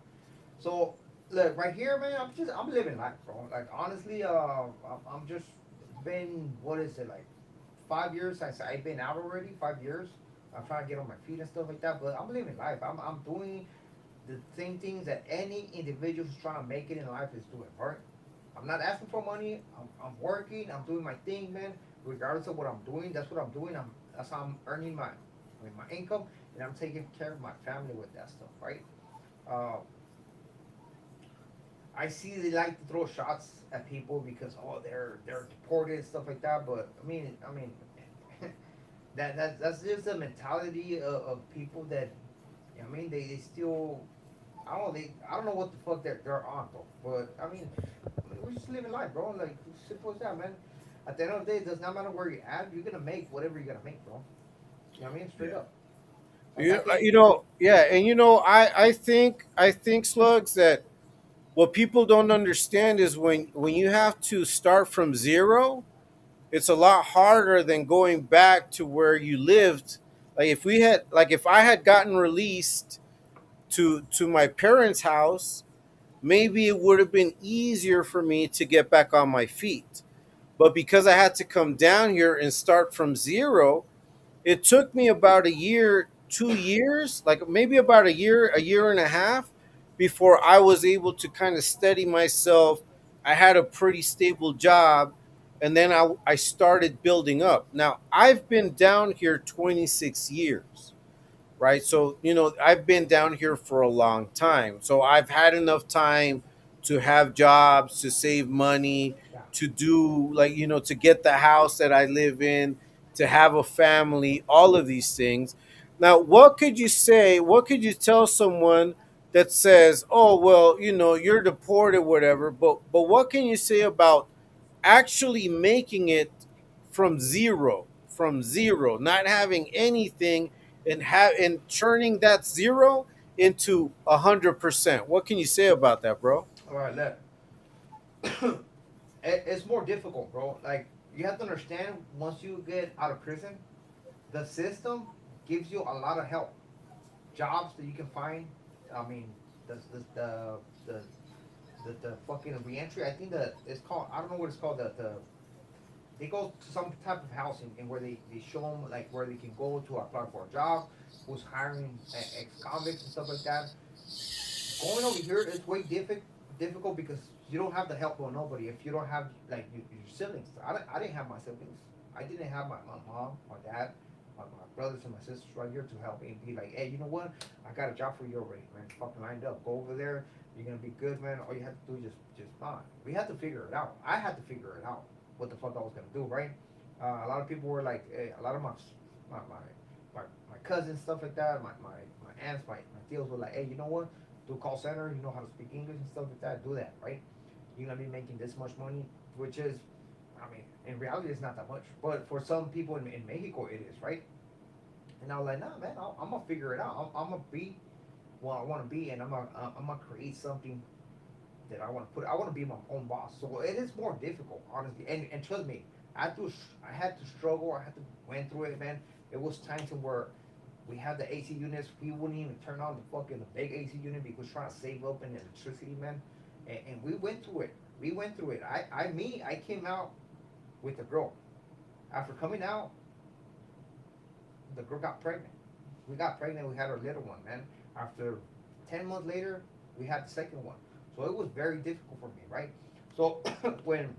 So look right here, man. I'm living life, bro. Like honestly, I'm just been what is it like 5 years? I've been out already 5 years. I'm trying to get on my feet and stuff like that, but I'm living life. I'm doing the same things that any individual who's trying to make it in life is doing, right? I'm not asking for money. I'm working. I'm doing my thing, man. Regardless of what I'm doing, that's what I'm doing. That's how I'm earning my income, and I'm taking care of my family with that stuff, right? Uh, I see they like to throw shots at people because they're deported and stuff like that. But I mean, that's just the mentality of people that I mean they still I don't know what the fuck they're on though. But we're just living life, bro. Like simple as that, man. At the end of the day, it does not matter where you're at. You're gonna make whatever you're gonna make, bro. You know what I mean? Straight Yeah. up. Like I think, Yeah, and I think slugs that what people don't understand is when you have to start from zero, it's a lot harder than going back to where you lived. If I had gotten released to my parents' house, maybe it would have been easier for me to get back on my feet. But because I had to come down here and start from zero, it took me about a year, 2 years, like maybe about a year and a half before I was able to kind of steady myself. I had a pretty stable job, and then I started building up. Now, I've been down here 26 years, right? So, I've been down here for a long time. So I've had enough time to have jobs, to save money, yeah. to do to get the house that I live in, to have a family, all of these things. Now, what could you say? What could you tell someone that says, "Oh, well, you're deported, whatever," but what can you say about actually making it from zero, not having anything, and turning that zero into 100%? What can you say about that, bro? All right, look. It's more difficult, bro. Like you have to understand, once you get out of prison, the system gives you a lot of help, jobs that you can find. I mean, the the fucking reentry. I think that it's called. I don't know what it's called. The they go to some type of housing and where they show them like where they can go to apply for a job, who's hiring ex convicts and stuff like that. Going over here is way difficult because you don't have the help of nobody. If you don't have like your siblings, I didn't have my siblings. I didn't have my mom, my dad, my brothers and my sisters right here to help me and be like, hey, you know what? I got a job for you already, man. Fucking lined up. Go over there. You're gonna be good, man. All you have to do is just fine. We had to figure it out. I had to figure it out what the fuck I was gonna do, right? A lot of people were like, hey, a lot of my my my cousins, stuff like that, my aunts, my tios were like, hey, you know what? Do call center, you know how to speak English and stuff like that, do that, right? You're gonna be making this much money, which is, I mean, in reality, it's not that much, but for some people in Mexico, it is, right? And I was like, nah, man, I'm gonna figure it out. I'm gonna be what I want to be, and I'm gonna create something that I want to put. I want to be my own boss. So it is more difficult, honestly. And trust me, I had to struggle. I had to went through it, man. It was times where we had the AC units. We wouldn't even turn on the big AC unit because we're trying to save up in electricity, man. And we went through it. We went through it. I came out with a girl. After coming out, the girl got pregnant. We got pregnant. We had our little one, man. After 10 months later, we had the second one. So it was very difficult for me, right? So when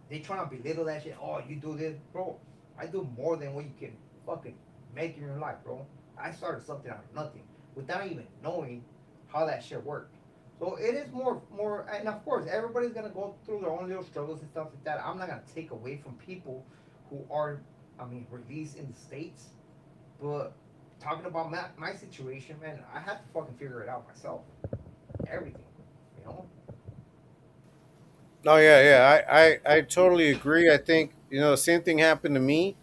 they try to belittle that shit, oh, you do this, bro. I do more than what you can fucking make in your life, bro. I started something out of nothing without even knowing how that shit worked. So it is more, and of course, everybody's gonna go through their own little struggles and stuff like that. I'm not gonna take away from people who are, released in the states, but talking about my situation, man, I had to fucking figure it out myself. Everything, you know. Oh, yeah, yeah, I totally agree. I think the same thing happened to me.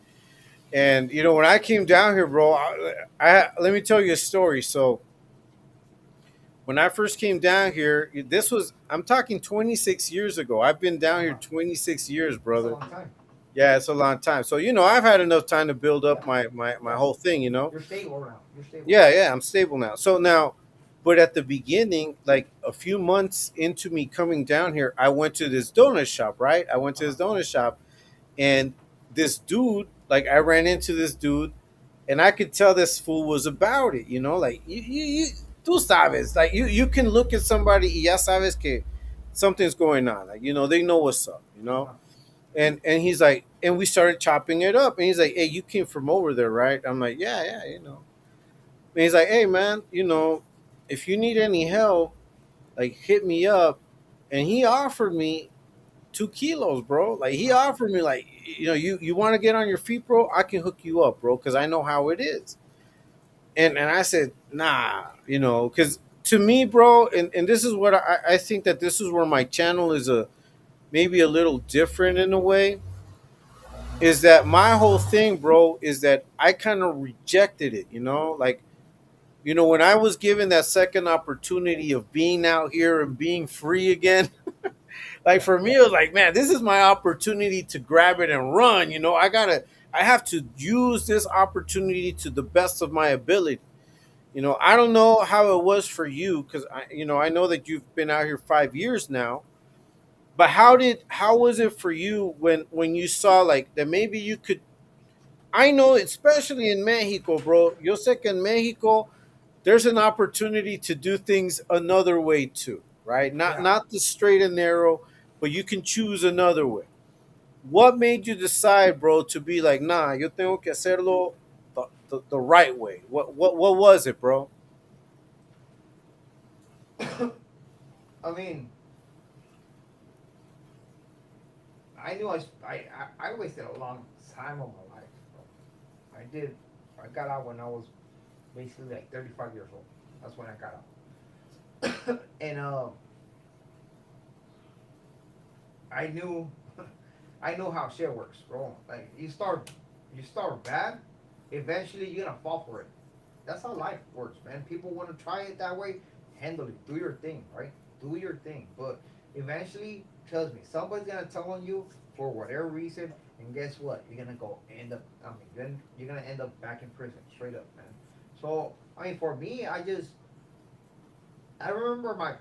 And when I came down here, bro, let me tell you a story. So when I first came down here, this was, I'm talking 26 years ago. I've been down here Uh-huh. 26 years, That's a brother. long time. Yeah, it's a long time. So I've had enough time to build up Yeah, my yeah. whole thing. You're stable now. You're stable. Yeah, yeah, I'm stable now. So now, But at the beginning, like a few months into me coming down here, I went to this donut shop, right? I went to Uh-huh. this donut shop, and this dude, like I ran into this dude, and I could tell this fool was about it, like you tú sabes, like you can look at somebody y ya sabes que something's going on, like they know what's up. Uh-huh. And he's like, and we started chopping it up, and he's like, hey, you came from over there, right? I'm like, yeah, yeah. And he's like, hey, man, if you need any help, like hit me up. And he offered me 2 kilos, bro. Like he Uh-huh. offered me, like, you want to get on your feet, bro? I can hook you up, bro, because I know how it is. And I said, nah, because to me, bro, and this is what I think that this is where my channel is maybe a little different in a way, is that my whole thing, bro, is that I kind of rejected it, like, when I was given that second opportunity of being out here and being free again, like Yeah. for me, it was like, man, this is my opportunity to grab it and run. I have to use this opportunity to the best of my ability. I don't know how it was for you because I know that you've been out here 5 years now. But how was it for you when you saw like that maybe you could? I know, especially in Mexico, bro. Yo sé que en Mexico there's an opportunity to do things another way too, right? Not Yeah. not the straight and narrow, but you can choose another way. What made you decide, bro, to be like, nah, yo tengo que hacerlo the right way? What was it, bro? I mean, I knew I wasted a long time of my life, bro. I did. I got out when I was basically like 35 years old. That's when I got out. And I knew I know how shit works, bro. Like you start bad, eventually you're gonna fall for it. That's how life works, man. People want to try it that way. Handle it. Do your thing, right? Do your thing. But eventually, trust me, somebody's gonna tell on you for whatever reason, and guess what? You're gonna go end up. I mean, then you're gonna end up back in prison, straight up, man. So I mean, for me, I remember my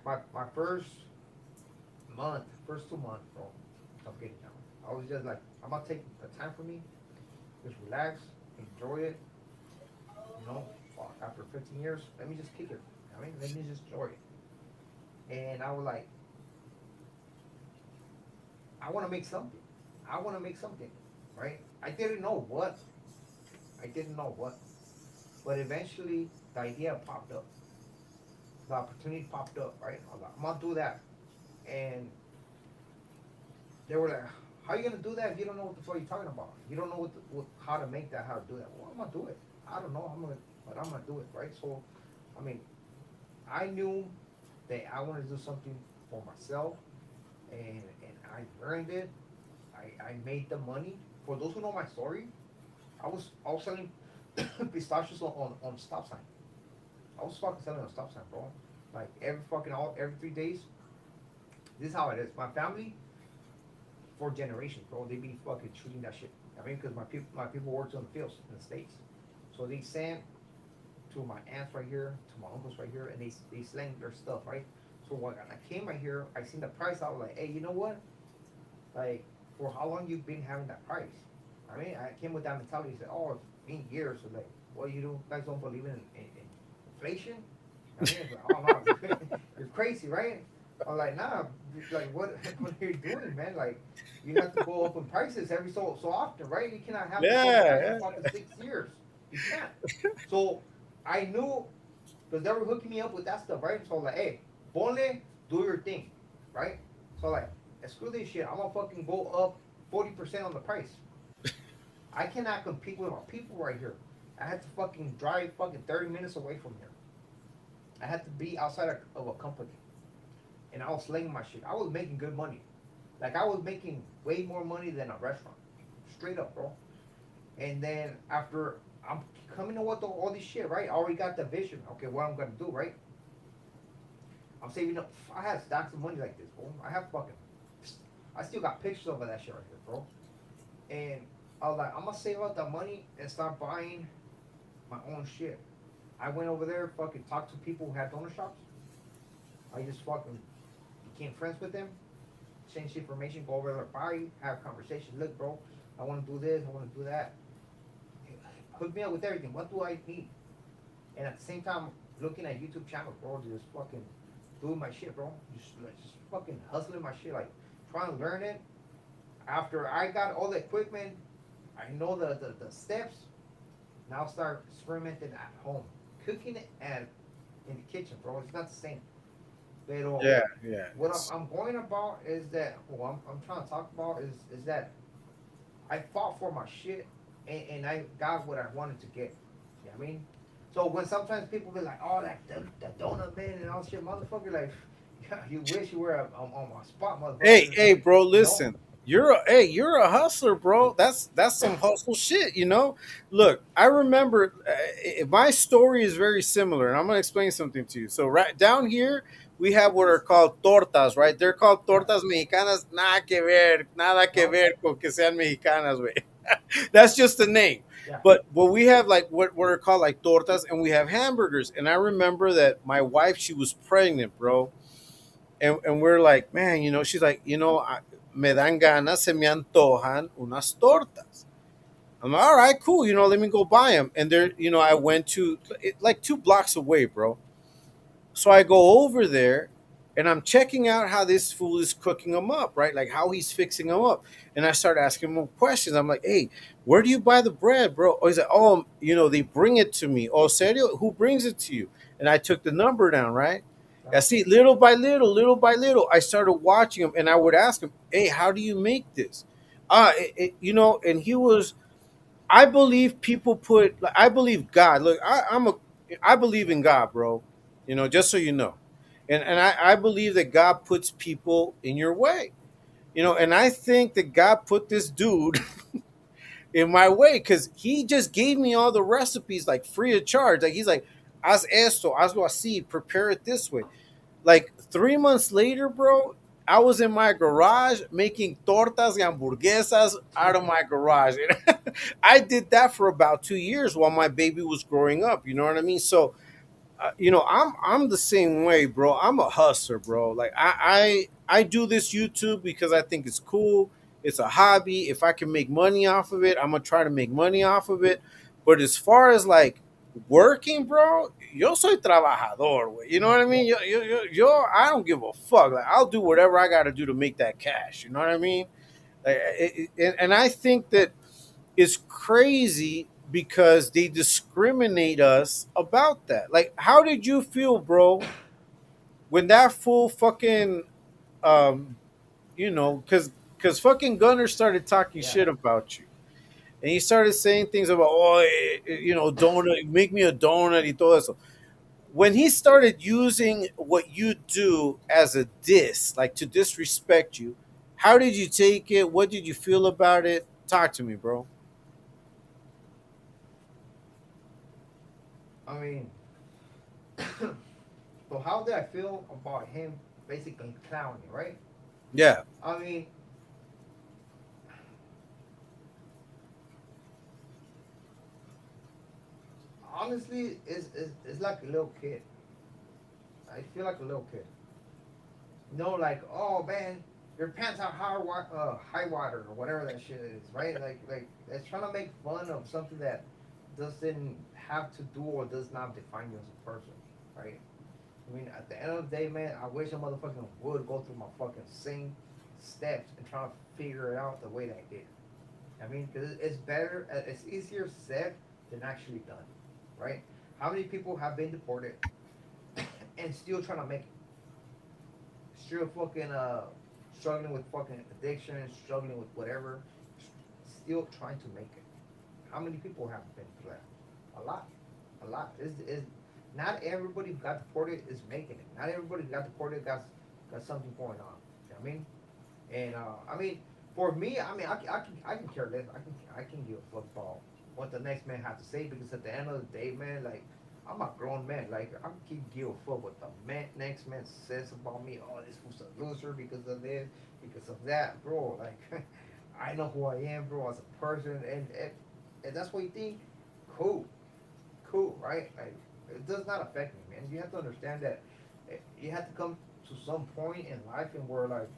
first 2 months, bro, of getting down. I was just like, I'm gonna take the time for me, just relax, enjoy it, you know, fuck, after 15 years, let me just kick it. I mean, let me just enjoy it. And I was like, I want to make something. I want to make something, right? I didn't know what. I didn't know what. But eventually, the idea popped up. The opportunity popped up, right? I was like, I'm going to do that. And they were like, how are you going to do that if you don't know what the fuck you're talking about? You don't know how to make that, how to do that. Well, I'm going to do it. I don't know. But I'm going to do it, right? So, I mean, I knew that I wanted to do something for myself, and I earned it. I made the money. For those who know my story, I was selling pistachios on stop sign. I was fucking selling on stop sign, bro. Like every 3 days. This is how it is. My family for generations, bro. They be fucking shooting that shit. I mean, because my people works on the fields in the states, so they send to my aunts right here, to my uncles right here, and they slang their stuff, right? So when I came right here, I seen the price. I was like, hey, you know what? Like, for how long you've been having that price? I mean, I came with that mentality. Said, oh, it's been years. So like, well, guys don't believe in inflation. I mean, it's like, oh no, you're crazy, right? I'm like, nah, like what are you doing, man? Like, you have to go up in prices every so often, right? You cannot have the same price for Yeah, fucking 6 years. You can't. So I knew because they were hooking me up with that stuff, right? So I'm like, hey, ponle, do your thing, right? So like, screw this shit. I'm gonna fucking go up 40% on the price. I cannot compete with my people right here. I had to fucking drive fucking 30 minutes away from here. I had to be outside of a company, and I was slinging my shit. I was making good money. Like I was making way more money than a restaurant, straight up, bro. And then after I'm coming up with all this shit, right? I already got the vision. Okay, what I'm gonna do, right? I'm saving up. I have stacks of money like this, bro. I have fucking. I still got pictures of that shit right here, bro. And I was like, I'm gonna save up the money and start buying my own shit. I went over there, fucking talked to people who had donor shops. I just fucking became friends with them, exchange information, go over their body, have conversations. Look, bro, I want to do this, I want to do that. Hook me up with everything. What do I need? And at the same time, looking at YouTube channels, bro, just fucking doing my shit, bro. Just fucking hustling my shit, like trying to learn it. After I got all the equipment, I know the steps. Now start experimenting at home, cooking it and in the kitchen, bro. It's not the same. Pero Yeah, yeah. what I'm going about is that what I'm trying to talk about is that I fought for my shit and I got what I wanted to get. You know what I mean? So when sometimes people be like, "Oh, that donut man and all shit, motherfucker," like, yeah, you wish you were on my spot, Hey, motherfucker. hey, bro, You know? listen. You're a hustler, bro. That's some hustle shit, you know. Look, I remember my story is very similar, and I'm gonna explain something to you. So right down here, we have what are called tortas, right? They're called Yeah. tortas mexicanas. Nada que No. ver con que sean mexicanas, güey. That's just the name. Yeah. But we have like what are called like tortas, and we have hamburgers. And I remember that my wife, she was pregnant, bro, and we're like, man, she's like, me dan ganas, se me antojan unas tortas. I'm like, all right, cool, let me go buy them. And there, I went to like 2 blocks away, bro. So I go over there and I'm checking out how this fool is cooking them up, right? Like how he's fixing them up. And I start asking him questions. I'm like, hey, where do you buy the bread, bro? Oh, he's like, oh, they bring it to me. Oh, serio? Who brings it to you? And I took the number down, right? Yeah. I see little by little, I started watching him and I would ask him, hey, how do you make this? And he was, I believe people put, like, I believe God. Look, I believe in God, bro. Just so you know, and I believe that God puts people in your way. And I think that God put this dude in my way because he just gave me all the recipes like free of charge. Like he's like, haz esto, hazlo así, prepare it this way. Like 3 months later, bro, I was in my garage making tortas y hamburguesas out of my garage. I did that for about 2 years while my baby was growing up. You know what I mean? So, I'm the same way, bro. I'm a hustler, bro. Like I do this YouTube because I think it's cool. It's a hobby. If I can make money off of it, I'm gonna try to make money off of it. But as far as like working, bro, yo soy trabajador, güey. You know what I mean? I don't give a fuck. Like I'll do whatever I got to do to make that cash. You know what I mean? Like, and I think that is crazy because they discriminate us about that. Like, how did you feel, bro, when that fool fucking, um, because fucking Gunner started talking Yeah. shit about you, and he started saying things about, oh, donut, make me a donut y todo eso. When he started using what you do as a diss, like to disrespect you, how did you take it? What did you feel about it? Talk to me, bro. I mean, so how did I feel about him basically clowning, right? Yeah. I mean, honestly, it's like a little kid. I feel like a little kid. Like, oh man, your pants are high water or whatever that shit is, right? Like it's trying to make fun of something that doesn't have to do or does not define you as a person, right? I mean, at the end of the day, man, I wish a motherfucking would go through my fucking same steps and try to figure it out the way that I did. I mean, because it's better, it's easier said than actually done, right? How many people have been deported and still trying to make it? Still fucking struggling with fucking addiction, struggling with whatever, still trying to make it. How many people have been through that? A lot, a lot. Is not everybody who got deported is making it. Not everybody who got deported got something going on. You know what I mean? And I mean, for me, I mean, I can care less. I can give a fuck about what the next man has to say because at the end of the day, man, like I'm a grown man. Like I can keep give a fuck what the next man says about me. Oh, this fool's a loser because of this, because of that, bro. Like I know who I am, bro, as a person, and that's what you think. Cool, cool, right? Like It does not affect me, man. You have to understand that you have to come to some point in life and where like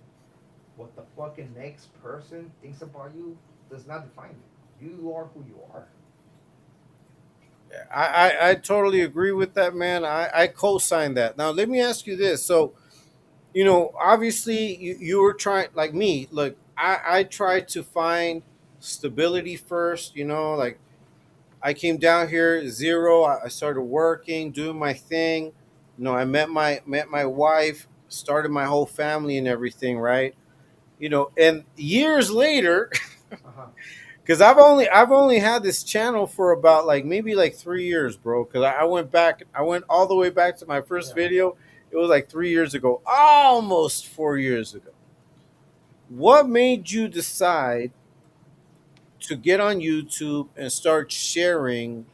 what the fucking next person thinks about you does not define you. You are who you are. I totally agree with that, man. I co-sign that. Now let me ask you this. So, obviously you were trying, like me, look, I tried to find stability first, like I came down here zero. I started working, doing my thing. I met my wife, started my whole family and everything, right? And years later, Uh huh. because I've only had this channel for about like maybe like 3 years, bro. Because I went back, I went all the way back to my first Yeah. video. It was like 3 years ago, almost 4 years ago. What made you decide to get on YouTube and start sharing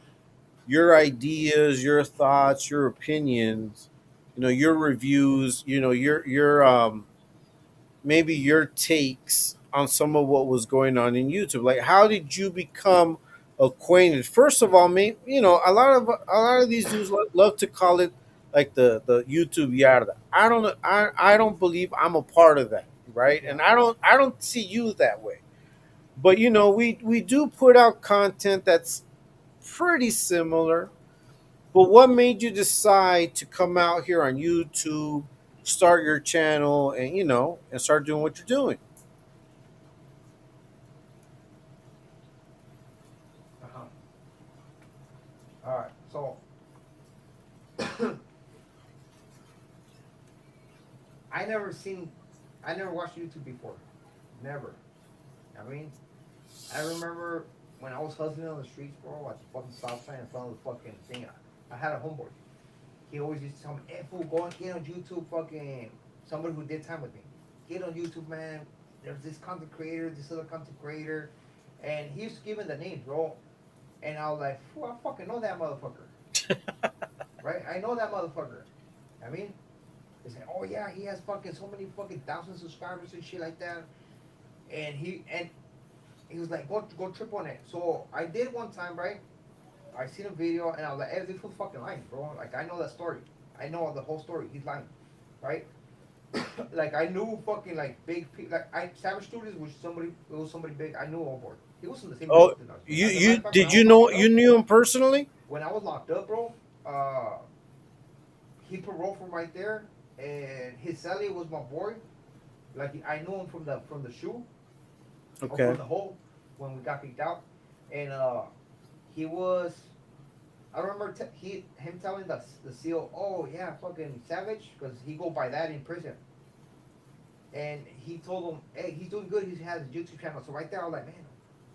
your ideas, your thoughts, your opinions, your reviews, your maybe your takes on some of what was going on in YouTube? Like, how did you become acquainted? First of all, maybe a lot of these dudes love to call it like the YouTube yarda. I don't know. I don't believe I'm a part of that, right? Yeah. And I don't see you that way. But we do put out content that's pretty similar. But what made you decide to come out here on YouTube, start your channel, and start doing what you're doing? Uh huh. All right. So I never seen, I never watched YouTube before. Never. I mean, I remember when I was hustling on the streets, bro, at the fucking stop sign in front of the fucking thing. I had a homeboy. He always used to tell me, "Hey, fool, go and get on YouTube, fucking somebody who did time with me. Get on YouTube, man. There's this content creator, this other content creator," and he used to give me the names, bro. And I was like, "Fool, I fucking know that motherfucker, right? I know that motherfucker." I mean, they say, "Oh yeah, he has fucking so many fucking thousand subscribers and shit like that." And he was like, "Go trip on it." So I did one time, right? I seen a video and I was like, "Hey, this was fucking lying, bro. Like I know that story. I know the whole story. He's lying, right?" Like I knew fucking like big people. Like I Savage Studios was somebody. It was somebody big. I knew on board. He was in the same Oh, district as me. you As a matter you of fact, when did I you was know locked you up, knew him personally? bro, he paroled from right there, and his celly was my boy. Like I knew him from the shoe or Okay. from the hole when we got kicked out, and he was. I remember him telling the seal, "Oh yeah, fucking Savage," because he go by that in prison. And he told him, "Hey, he's doing good. He has a YouTube channel." So right there, I was like, "Man,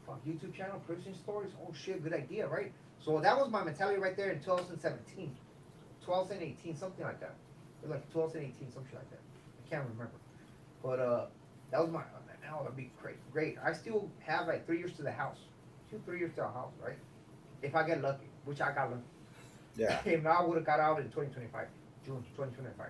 fuck YouTube channel, prison stories. Oh shit, good idea, right?" So that was my mentality right there in 2017, 2018, something like that. It was like 2018, something like that. I can't remember, but that was my. Now that'd be great. Great. I still have like 3 years to the house. 3 years to the house, right? If I get lucky, which I got lucky. Yeah. If not, I would have got out in 2025, June 2025.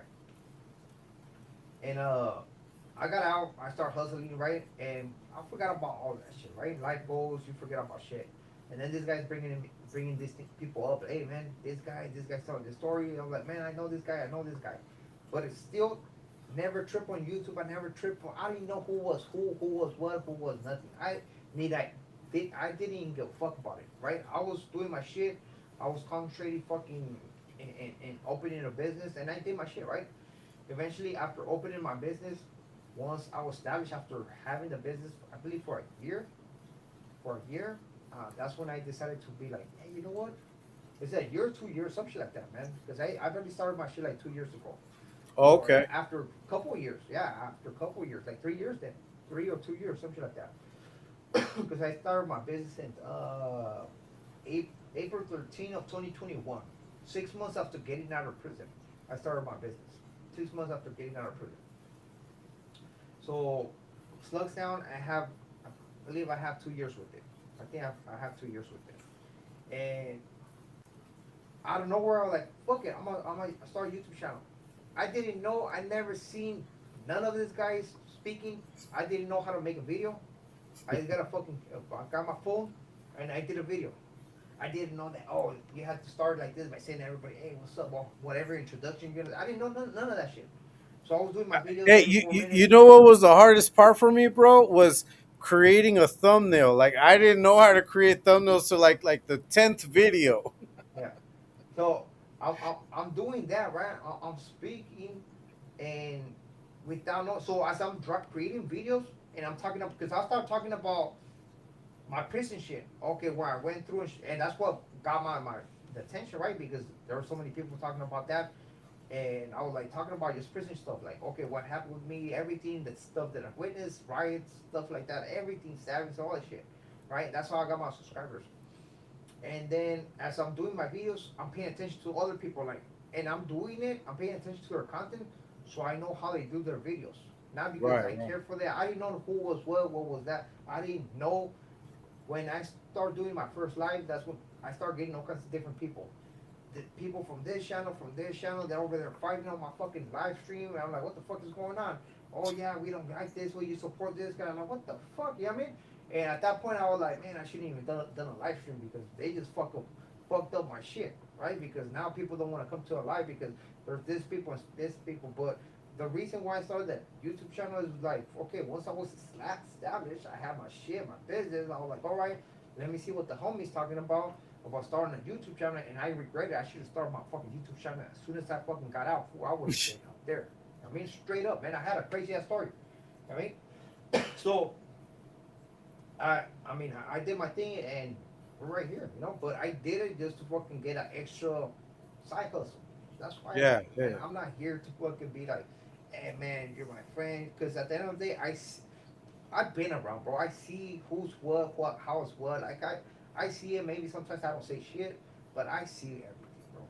And I got out. I started hustling, right? And I forgot about all that shit, right? Life goals, you forget about shit. And then this guy's bringing these people up. Hey man, this guy's telling this story. I'm like, man, I know this guy. I know this guy. But it's still never trip on YouTube. I never trip on. I don't even know who was who was what, who was nothing. Need I I didn't even give a fuck about it, right? I was doing my shit. I was concentrating fucking in opening a business, and I did my shit, right? Eventually, after opening my business, once I was established, after having the business, I believe for a year, that's when I decided to be like, hey, you know what? Is that a year, 2 years, some shit like that, man? Because I've already started my shit like 2 years ago. So Okay. after a couple of years, yeah, after a couple of years, like 3 years then, 3 or 2 years, some shit like that. Because I started my business in April 13th of 2021, 6 months after getting out of prison. I started my business. 6 months after getting out of prison. So Slugs Down, I believe I have 2 years with it. I think I have 2 years with it. And out of nowhere, I was like, fuck it, I'm gonna start a YouTube channel. I didn't know, I never seen none of these guys speaking. I didn't know how to make a video. I got a fucking, I got my phone and I did a video. I didn't know that. Oh, you have to start like this by saying to everybody, "Hey, what's up?" Well, whatever introduction you're gonna. I didn't know none of that shit. So I was doing my videos Hey, every 4 minutes. you know what was the hardest part for me, bro? Was creating a thumbnail. Like I didn't know how to create thumbnails to like the 10th video. Yeah. So I'm doing that right. I'm speaking and without no. So as I'm creating videos and I'm talking about because I start talking about my prison shit. Okay, where I went through and that's what got my the attention, right? Because there were so many people talking about that, and I was like talking about just prison stuff, like okay, what happened with me, everything, the stuff that I've witnessed, riots, stuff like that, everything, stabbings, all that shit, right? That's how I got my subscribers. And then as I'm doing my videos, I'm paying attention to other people, like, and I'm doing it. I'm paying attention to their content, so I know how they do their videos. Not because Right, I right. care for that. I didn't know who was what was that. I didn't know when I start doing my first live. That's when I start getting all kinds of different people. The people from this channel, they're over there fighting on my fucking live stream. And I'm like, what the fuck is going on? Oh yeah, we don't like this. Will you support this guy? I'm like, what the fuck? You know what I mean? And at that point, I was like, man, I shouldn't even done a live stream because they just fucked up my shit, right? Because now people don't want to come to a live because there's this people and this people. But the reason why I started that YouTube channel is like, okay, once I was established, I had my shit, my business. I was like, all right, let me see what the homie's talking about starting a YouTube channel, and I regret it. I should have started my fucking YouTube channel as soon as I fucking got out. Fool, I would have been out there. I mean, straight up, man. I had a crazy ass story. I mean, so I mean, I did my thing, and we're right here, you know. But I did it just to fucking get an extra side hustle. That's why I did Yeah, it, man. yeah. I'm not here to fucking be like, hey, man, you're my friend. Because at the end of the day, I've been around, bro. I see who's what, how's what. Like I see it. Maybe sometimes I don't say shit, but I see everything, bro.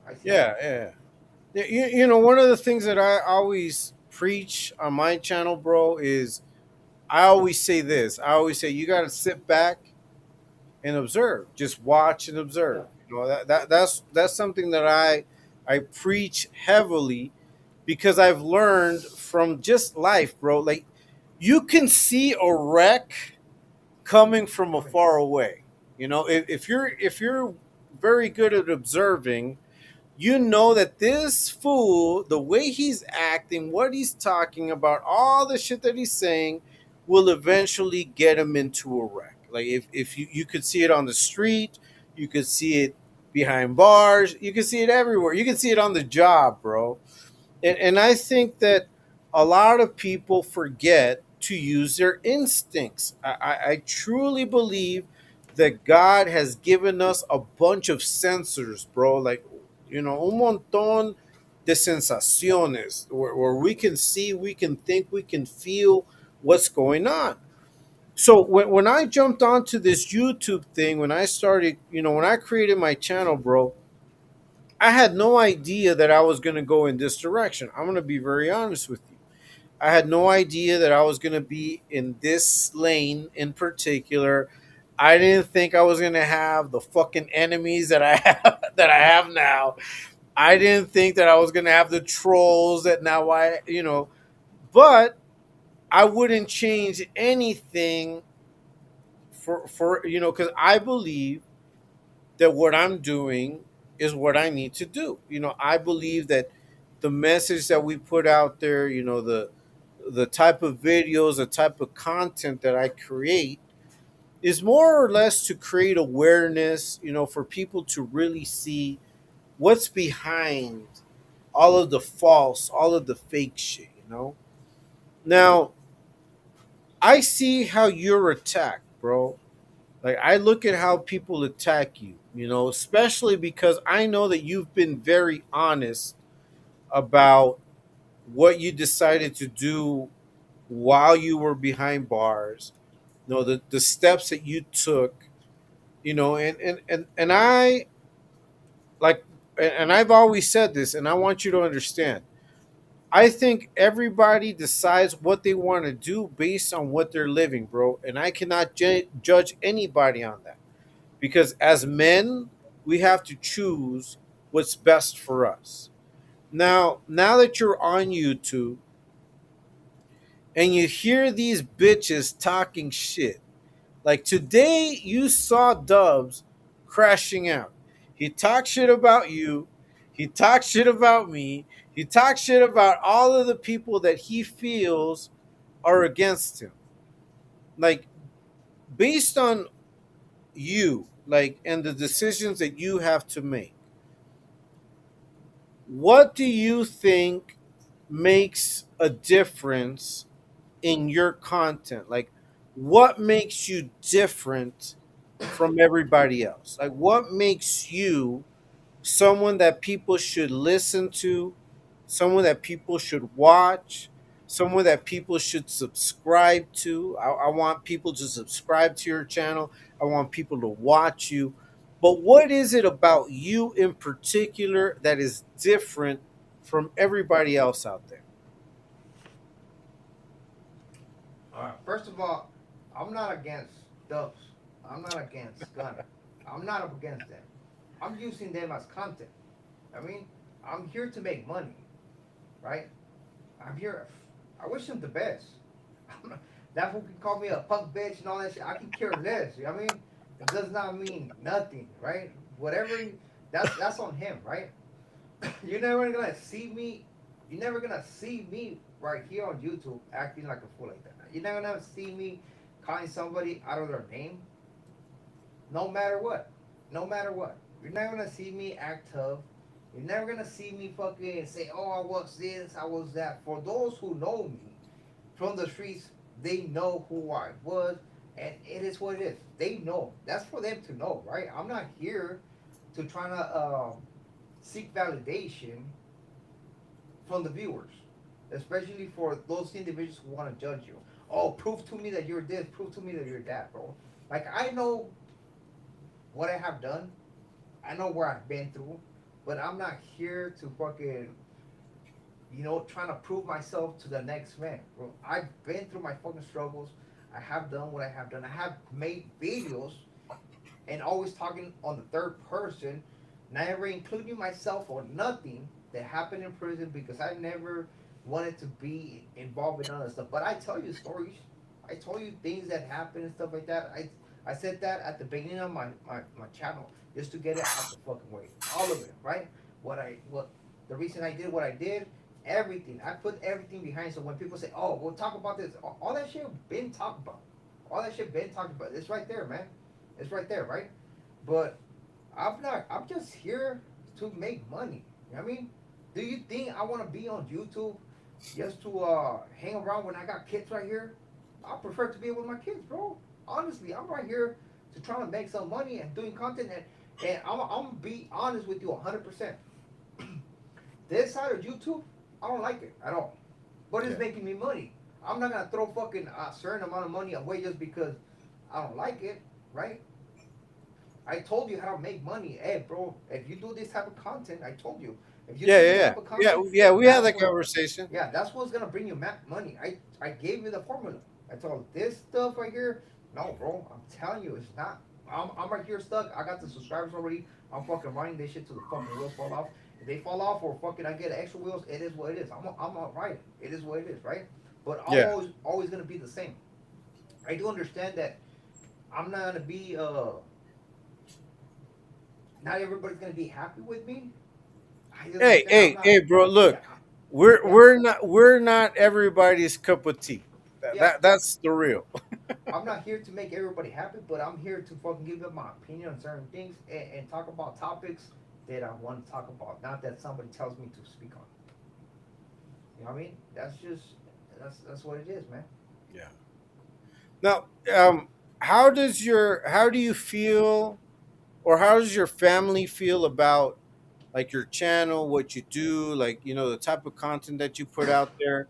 I see Yeah, everything. yeah. Yeah, you know, one of the things that I always preach on my channel, bro, is I always say this. I always say you got to sit back and observe. Just watch and Yeah. observe. You know that's something that I preach heavily because I've learned from just life, bro. Like you can see a wreck coming from Coming. afar away. You know, if you're very good at observing, you know that this fool, the way he's acting, what he's talking about, all the shit that he's saying, will eventually get him into a wreck. Like if you could see it on the street, you could see it behind bars, you can see it everywhere. You can see it on the job, bro. And I think that a lot of people forget to use their instincts. I truly believe that God has given us a bunch of sensors, bro. Like, you know, un montón de sensaciones where we can see, we can think, we can feel what's going on. So when I jumped onto this YouTube thing, when I started, you know, when I created my channel, bro, I had no idea that I was going to go in this direction. I'm going to be very honest with you. I had no idea that I was going to be in this lane in particular. I didn't think I was going to have the fucking enemies that I have, that I have now. I didn't think that I was going to have the trolls that now you know, but I wouldn't change anything for you know, cuz I believe that what I'm doing is what I need to do. You know, I believe that the message that we put out there, you know, the type of videos, the type of content that I create is more or less to create awareness, you know, for people to really see what's behind all of the false, all of the fake shit, you know. Now, I see how you're attacked, bro. Like I look at how people attack you, you know, especially because I know that you've been very honest about what you decided to do while you were behind bars, you know, the steps that you took, you know, and I like and I've always said this and I want you to understand. I think everybody decides what they want to do based on what they're living, bro, and I cannot judge anybody on that. Because as men, we have to choose what's best for us. Now that you're on YouTube and you hear these bitches talking shit, like today you saw Dubs crashing out. He talks shit about you. He talks shit about me. He talks shit about all of the people that he feels are against him. Like, based on you, like, and the decisions that you have to make, what do you think makes a difference in your content? Like, what makes you different from everybody else? Like, what makes you someone that people should listen to, someone that people should watch, someone that people should subscribe to? I want people to subscribe to your channel. I want people to watch you. But what is it about you in particular that is different from everybody else out there? All right. First of all, I'm not against dubs. I'm not against Gunner. I'm not up against them. I'm using them as content. I mean, I'm here to make money, right? I'm here. I wish him the best. That fool can call me a punk bitch and all that shit. I can care less. You know what I mean? It does not mean nothing, right? Whatever. That's on him, right? You're never gonna see me. You're never gonna see me right here on YouTube acting like a fool like that. You're never gonna see me calling somebody out of their name, no matter what. No matter what. You're never gonna see me act tough. You're never gonna see me fucking say, "Oh, I was this, I was that." For those who know me from the streets, they know who I was, and it is what it is. They know. That's for them to know, right? I'm not here to try to seek validation from the viewers, especially for those individuals who want to judge you. Oh, prove to me that you're this. Prove to me that you're that, bro. Like I know what I have done. I know where I've been through, but I'm not here to fucking trying to prove myself to the next man, bro. I've been through my fucking struggles. I have done what I have done. I have made videos and always talking on the third person, never including myself or nothing that happened in prison because I never wanted to be involved in other stuff. But I tell you stories. I told you things that happened and stuff like that. I said that at the beginning of my channel just to get it out the fucking way. All of it, right? What the reason I did what I did, everything. I put everything behind so when people say, "Oh, we'll talk about this," all that shit been talked about. All that shit been talked about. It's right there, man. It's right there, right? But I'm not. I'm just here to make money. You know what I mean? Do you think I want to be on YouTube just to hang around when I got kids right here? I prefer to be with my kids, bro. Honestly, I'm right here to try to make some money and doing content, and I'm gonna be honest with you 100%. This side of YouTube, I don't like it at all, but Yeah. it's making me money. I'm not gonna throw fucking a certain amount of money away just because I don't like it, right? I told you how to make money. Hey, bro, if you do this type of content, I told you, if you Yeah, do yeah, this yeah, type of yeah, content, yeah. We had that's that what, conversation. yeah, that's what's gonna bring you money. I gave you the formula. I told this stuff right here. No, bro, I'm telling you, it's not. I'm right here stuck. I got the subscribers already. I'm fucking running this shit till the fucking wheels fall off. If they fall off or fucking I get extra wheels, it is what it is. I'm not right. It is what it is, right? But I'm Yeah. always gonna be the same. I do understand that I'm not gonna be not everybody's gonna be happy with me. I Hey, understand. I'm hey, not. hey, bro. Yeah, Look, yeah, we're not everybody's cup of tea. yeah. That's the real. I'm not here to make everybody happy, but I'm here to fucking give them my opinion on certain things and talk about topics that I want to talk about, not that somebody tells me to speak on. You know what I mean? That's what it is, man. Yeah. Now, how do you feel, or how does your family feel about like your channel, what you do, like the type of content that you put out there?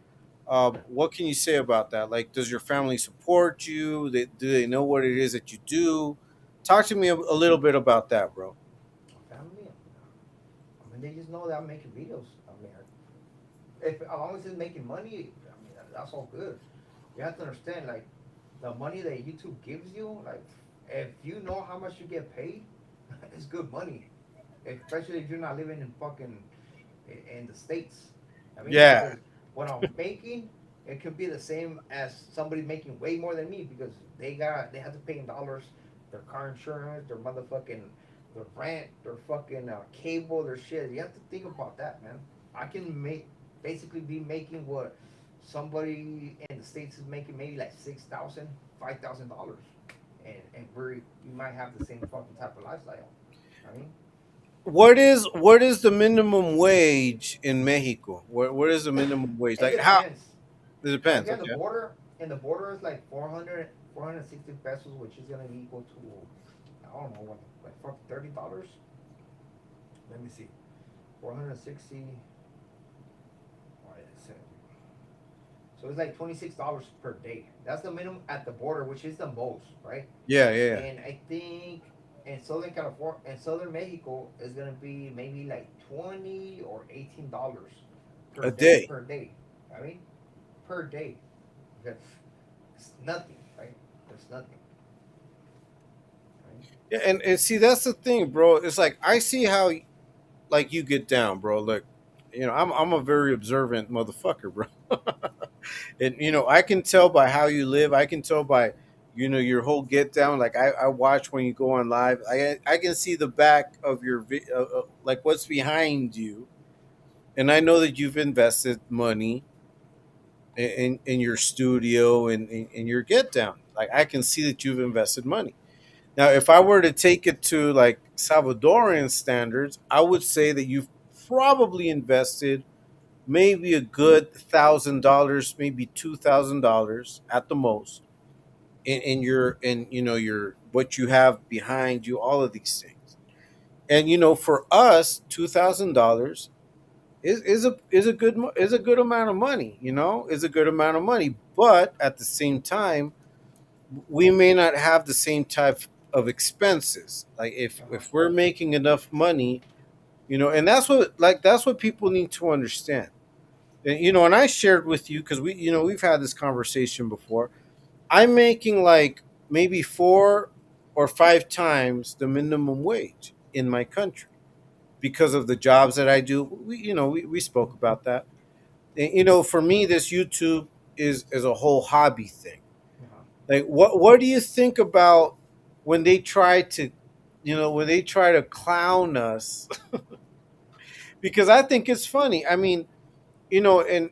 What can you say about that? Like, does your family support you? Do they know what it is that you do? Talk to me a little bit about that, bro. My family. I mean, they just know that I'm making videos. I mean, if as long as it's making money, I mean, that's all good. You have to understand, like, the money that YouTube gives you, like, if you know how much you get paid, it's good money. Especially if you're not living in fucking in the states. I mean, Yeah, because what I'm making, it could be the same as somebody making way more than me because they have to pay in dollars, their car insurance, their motherfucking their rent, their fucking cable, their shit. You have to think about that, man. I can make basically be making what somebody in the states is making, maybe like 6,000, $5,000, and we might have the same fucking type of lifestyle. I mean, What is the minimum wage in Mexico? What is the minimum wage? it Like how? depends. It Like depends. yeah, the Okay. border and the border is like 460 pesos, which is gonna be equal to I don't know what like fucking $30. Let me see, 460. Why is it? So it's like $26 per day. That's the minimum at the border, which is the most, right? Yeah, yeah, yeah. And I think in Southern California, in Southern Mexico, is gonna be maybe like $20 or $18 A per day. day. Per day, I mean, per day. That's it's nothing, right? There's nothing, right? Yeah, and see that's the thing, bro. It's like I see how like you get down, bro. Look, I'm a very observant motherfucker, bro. And I can tell by how you live. I can tell by your whole get down. Like I watch when you go on live. I can see the back of your like what's behind you, and I know that you've invested money in your studio and in your get down. Like I can see that you've invested money. Now, if I were to take it to like Salvadorian standards, I would say that you've probably invested maybe a good $1,000, maybe $2,000 at the most in your your what you have behind you, all of these things. And for us, $2,000 is a good amount of money. Is a good amount of money. But at the same time, we may not have the same type of expenses. Like if Uh huh. if we're making enough money, and that's what people need to understand. And I shared with you because we've had this conversation before. I'm making like maybe 4 or 5 times the minimum wage in my country because of the jobs that I do. We spoke about that. And, for me, this YouTube is a whole hobby thing. Uh huh. Like, what do you think about when they try to, clown us? Because I think it's funny. I mean, and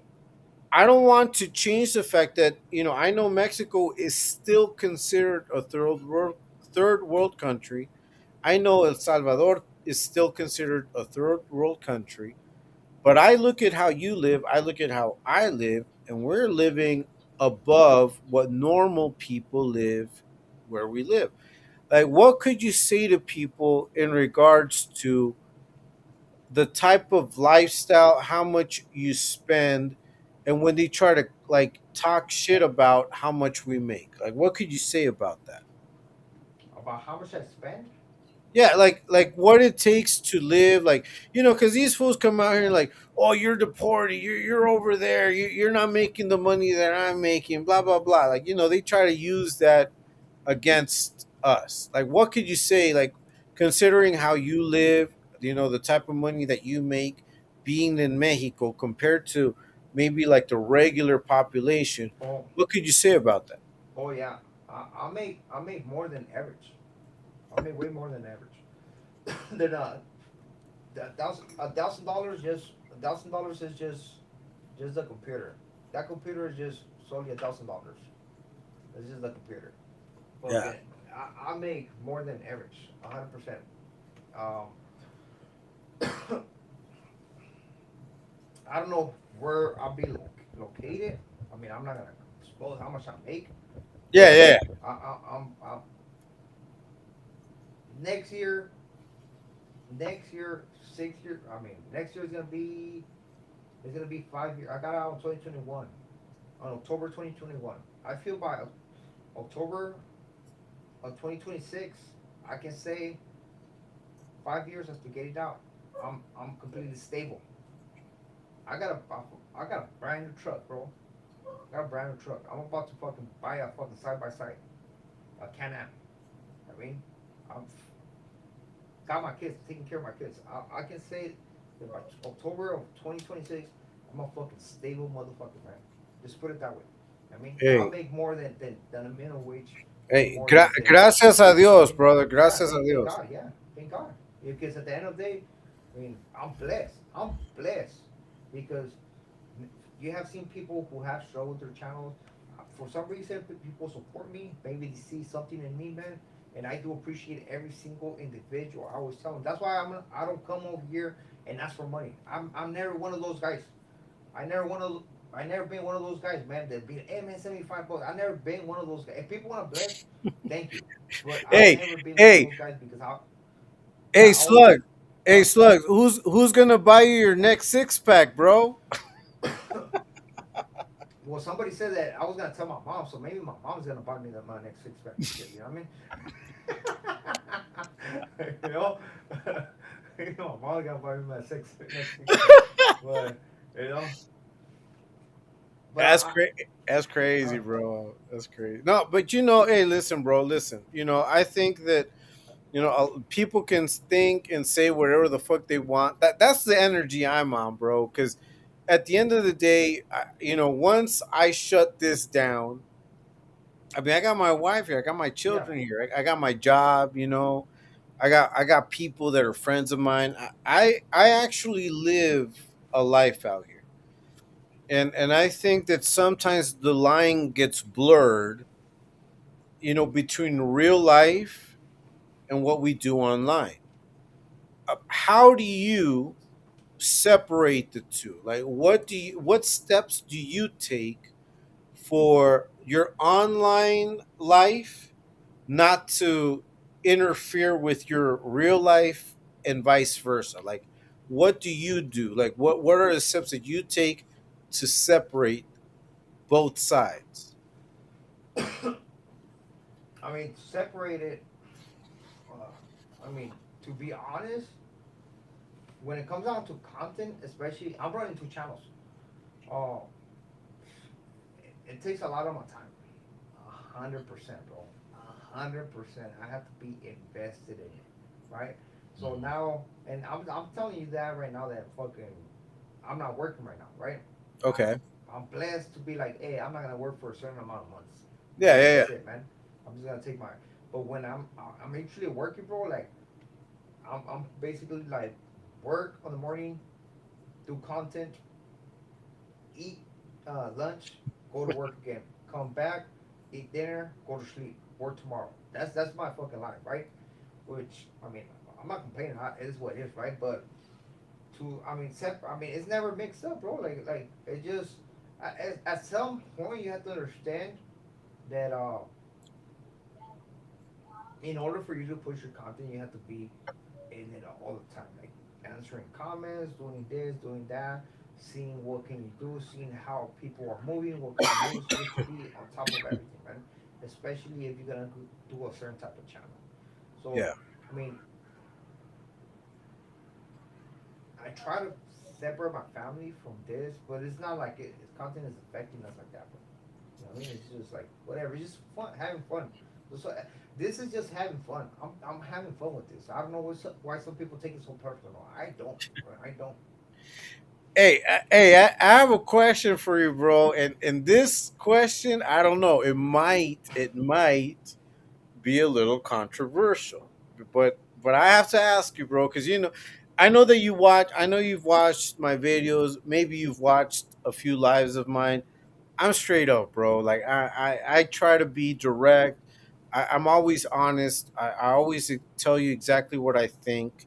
I don't want to change the fact that I know Mexico is still considered a third world country. I know El Salvador is still considered a third world country. But I look at how you live, I look at how I live, and we're living above what normal people live where we live. Like, what could you say to people in regards to the type of lifestyle, how much you spend, and when they try to like talk shit about how much we make? Like, what could you say about that? About how much I spend? Yeah, like what it takes to live, like because these fools come out here and like, oh, you're deported, you're over there, you're not making the money that I'm making, blah blah blah. Like they try to use that against us. Like, what could you say, like considering how you live, the type of money that you make, being in Mexico compared to maybe like the regular population? Oh, What could you say about that? oh yeah. I make more than average. I make way more than average. Then $1,000 just $1,000 is just the computer. That computer is just solely $1,000. It's just the computer. Yeah. Fucking, I make more than average, 100%. Um, I don't know where I'll be located. I mean, I'm not gonna expose how much I make, Yeah, but yeah, I'm next year, next year, 6 years. I mean, next year is gonna be it's gonna be 5 years. I got out in 2021, on October 2021. I feel by October of 2026, I can say 5 years after getting out, I'm completely stable. I got a I got a brand new truck, bro. I got a brand new truck. I'm about to fucking buy a fucking side by side, a Can-Am. I mean, I'm got my kids, taking care of my kids. I can say that by October of 2026, I'm a fucking stable motherfucker, man. Just put it that way. I mean, I'll hey. make more than a minimum wage, Hey, more than gracias a I Dios, mean, brother. yeah, Gracias a thank Dios. God, yeah, thank God. Because at the end of the day, I mean, I'm blessed. I'm blessed because you have seen people who have struggled with their channels. For some reason, people support me. Maybe they see something in me, man. And I do appreciate every single individual. I always tell them. That's why I don't come over here and ask for money. I'm never one of those guys. I never one of I never been one of those guys, man. That be hey man, $75. I never been one of those guys. If people want to bless, thank you. But I've Hey, never been one of hey, those guys because I hey, always Slug. Hey, uh, Slug. Who's gonna buy you your next six pack, bro? well, somebody said that I was gonna tell my mom, so maybe my mom's gonna buy me my next six pack and shit. You know what I mean? you know, my mom gonna buy me my next six pack. But you know, but That's crazy. That's crazy, I bro. That's crazy. No, but hey, listen, bro. Listen. I think that people can think and say whatever the fuck they want. That's the energy I'm on, bro. Because at the end of the day, once I shut this down, I mean, I got my wife here, I got my yeah. children here, I got my job. I got people that are friends of mine. I actually live a life out here, and I think that sometimes the line gets blurred, between real life and what we do online. How do you separate the two? Like, what steps do you take for your online life not to interfere with your real life and vice versa? Like, what do you do? Like, what are the steps that you take to separate both sides? I mean, separated. I mean, to be honest, when it comes down to content, especially, I'm running two channels. Uh, it takes a lot of my time. 100%, bro. 100%. I have to be invested in it, right? So now, and I'm telling you that right now that fucking, I'm not working right now, right? I, Okay. I'm blessed to be like, hey, I'm not gonna work for a certain amount of months. Yeah, yeah, yeah. That's it, man. I'm just gonna take my. But when I'm actually working, bro, like I'm basically like work on the morning, do content, eat lunch, go to work again, come back, eat dinner, go to sleep, work tomorrow. That's my fucking life, right? Which I mean, I'm not complaining. It is what it is, right? But I mean, it's never mixed up, bro. Like it just at some point you have to understand that in order for you to push your content, you have to be in it all the time, like answering comments, doing this, doing that, seeing what can you do, seeing how people are moving, what kind of moves, just to be on top of everything, man. Especially if you're gonna do a certain type of channel. So, Yeah. I mean, I try to separate my family from this, but it's not like its content is affecting us like that, bro. You know what I mean? It's just like whatever. It's just fun, having fun. So this is just having fun. I'm having fun with this. I don't know why some people take it so personal. I don't. Bro. I don't. Hey, I have a question for you, bro. And this question, I don't know. It might be a little controversial, but I have to ask you, bro, because I know that you watch. I know you've watched my videos. Maybe you've watched a few lives of mine. I'm straight up, bro. Like, I try to be direct. I'm always honest. I always tell you exactly what I think.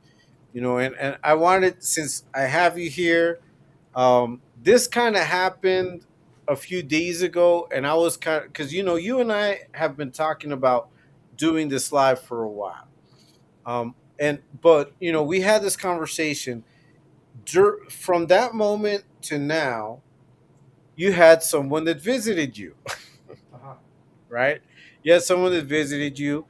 And I wanted, since I have you here, this kind of happened a few days ago, and I was kind of, because you and I have been talking about doing this live for a while. And but we had this conversation from that moment to now. You had someone that visited you, Uh huh. right? You had someone that visited you,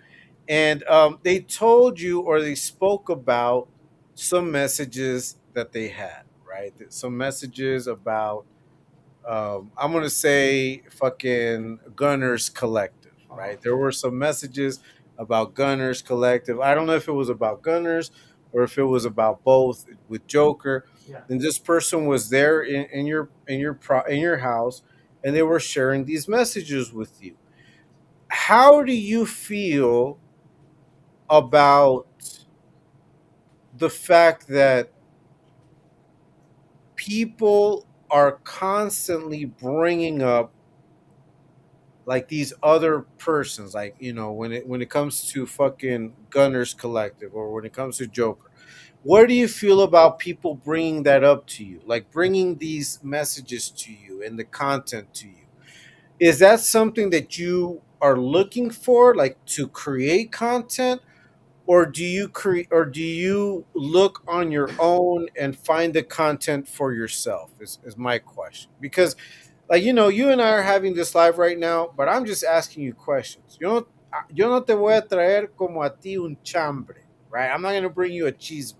and they told you, or they spoke about some messages that they had, right? Some messages about, I'm gonna say, fucking Gunners Collective, Uh huh. right? There were some messages about Gunners Collective. I don't know if it was about Gunners or if it was about both with Joker. Yeah. And this person was there in your house, and they were sharing these messages with you. How do you feel about the fact that people are constantly bringing up like these other persons, like when it comes to fucking Gunners Collective or when it comes to Joker. What do you feel about people bringing that up to you, like bringing these messages to you and the content to you? Is that something that you are looking for, like to create content, or do you create, or do you look on your own and find the content for yourself? Is my question, because like you and I are having this live right now, but I'm just asking you questions. Yo no te voy a traer como a ti un chambre, right? I'm not gonna bring you a chisme.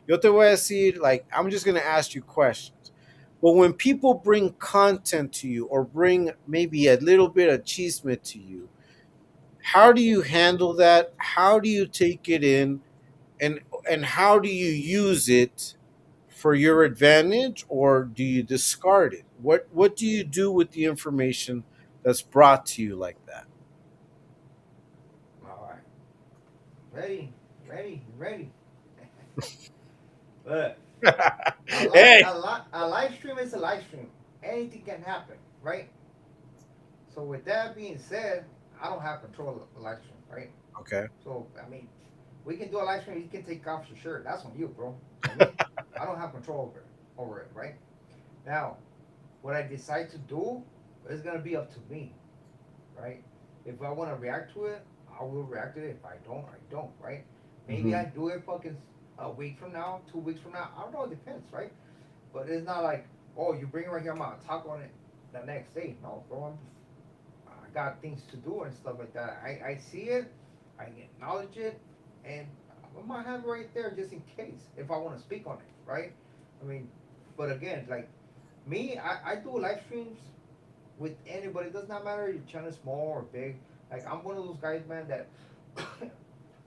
Yo te voy a decir, like, I'm just gonna ask you questions. But when people bring content to you or bring maybe a little bit of chisme to you, how do you handle that? How do you take it in, and and how do you use it for your advantage, or do you discard it? What do you do with the information that's brought to you like All right. Ready, ready, ready. Look, that? Hey. a live stream is a live stream. Anything can happen, right? So with that being said, I don't have control of the live stream, right? Okay. So I mean, we can do a live stream. You can take off your shirt. That's on you, bro. I mean, I don't have control over it, right? Now, what I decide to do is gonna be up to me, right? If I want to react to it, I will react to it. If I don't, I don't, right? Maybe Hmm. I do it fucking a week from now, 2 weeks from now. I don't know. It depends, right? But it's not like, oh, you bring it right here, I'm gonna talk on it the next day. No, bro. I got things to do and stuff like that. I see it, I acknowledge it, and I might have it right there just in case if I want to speak on it, right? I mean, but again, like me, I do live streams with anybody. It does not matter if your channel is small or big. Like I'm one of those guys, man, that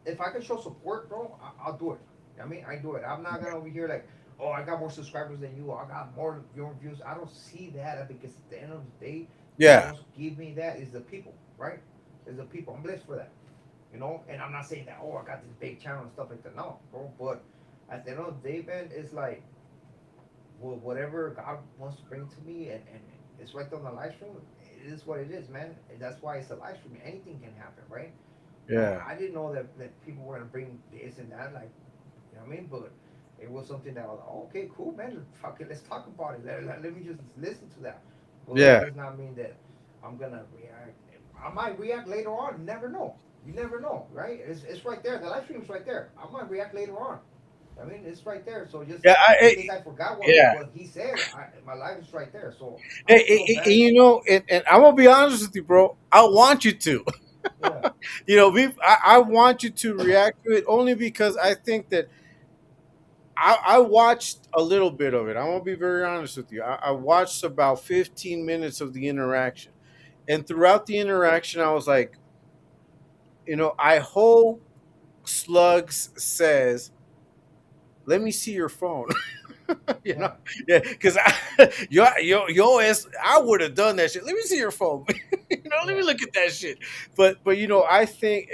if I can show support, bro, I'll do it. I mean, I do it. I'm not gonna over here like, oh, I got more subscribers than you. I got more your views. I don't see that because at the end of the day, the Yeah. ones who give me that is the people, right? Is the people. I'm blessed for that, you know. And I'm not saying that, oh, I got this big channel and stuff like that. No, bro. But at the end of the day, man, it's like, well, whatever God wants to bring to me, and it's right there on the live stream. It is what it is, man. And that's why it's a live stream. Anything can happen, right? Now, Yeah. I didn't know that people were gonna bring this and that, like, you know what I mean? But it was something that I was like, oh, okay, cool, man. Fuck it, let's talk about it. Let me just listen to that. But it Yeah. does not mean that I'm gonna react. I might react later on. You never know. You never know, right? It's right there. The live stream's right there. I might react later on. I mean, it's right there. So just Yeah. in case I forgot Yeah. what he said, my life is right there. So I Hey, don't feel and bad. and I'm gonna be honest with you, bro. I want you to. Yeah, I want you to react to it only because I think that I watched a little bit of it. I'm gonna be very honest with you. I watched about 15 minutes of the interaction, and throughout the interaction, I was like, I hope Slugs says, "Let me see your phone." you know, yeah, yeah, because I would have done that shit. Let me see your phone. Let me yeah, look at that shit. But I think,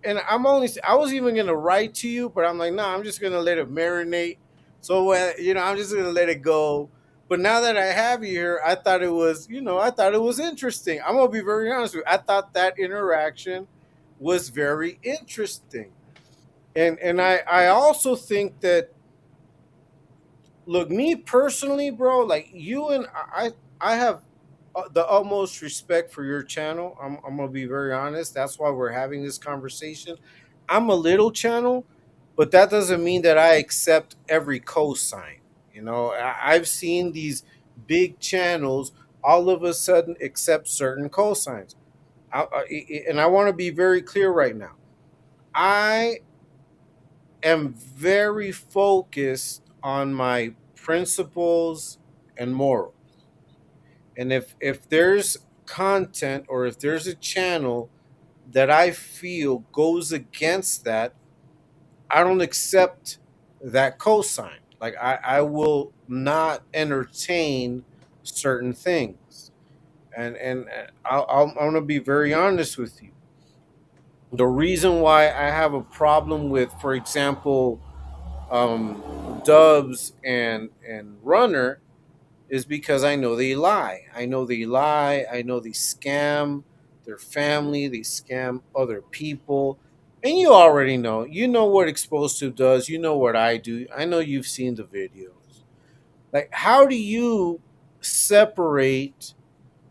and I was even gonna write to you, but I'm like, nah, I'm just gonna let it marinate. So I'm just gonna let it go. But now that I have you here, I thought it was interesting. I'm gonna be very honest with you. I thought that interaction was very interesting, and I also think that, look, me personally, bro, like you and I have the utmost respect for your channel. I'm gonna be very honest. That's why we're having this conversation. I'm a little channel, but that doesn't mean that I accept every cosign. I've seen these big channels all of a sudden accept certain cosigns. And I want to be very clear right now. I am very focused on my principles and morals. And if there's content or if there's a channel that I feel goes against that, I don't accept that cosign. Like I will not entertain certain things. And I'm gonna be very honest with you. The reason why I have a problem with, for example, Dubs and Runner is because I know they lie. I know they lie. I know they scam their family. They scam other people. And you already know. You know what Explosive does. You know what I do. I know you've seen the videos. Like, how do you separate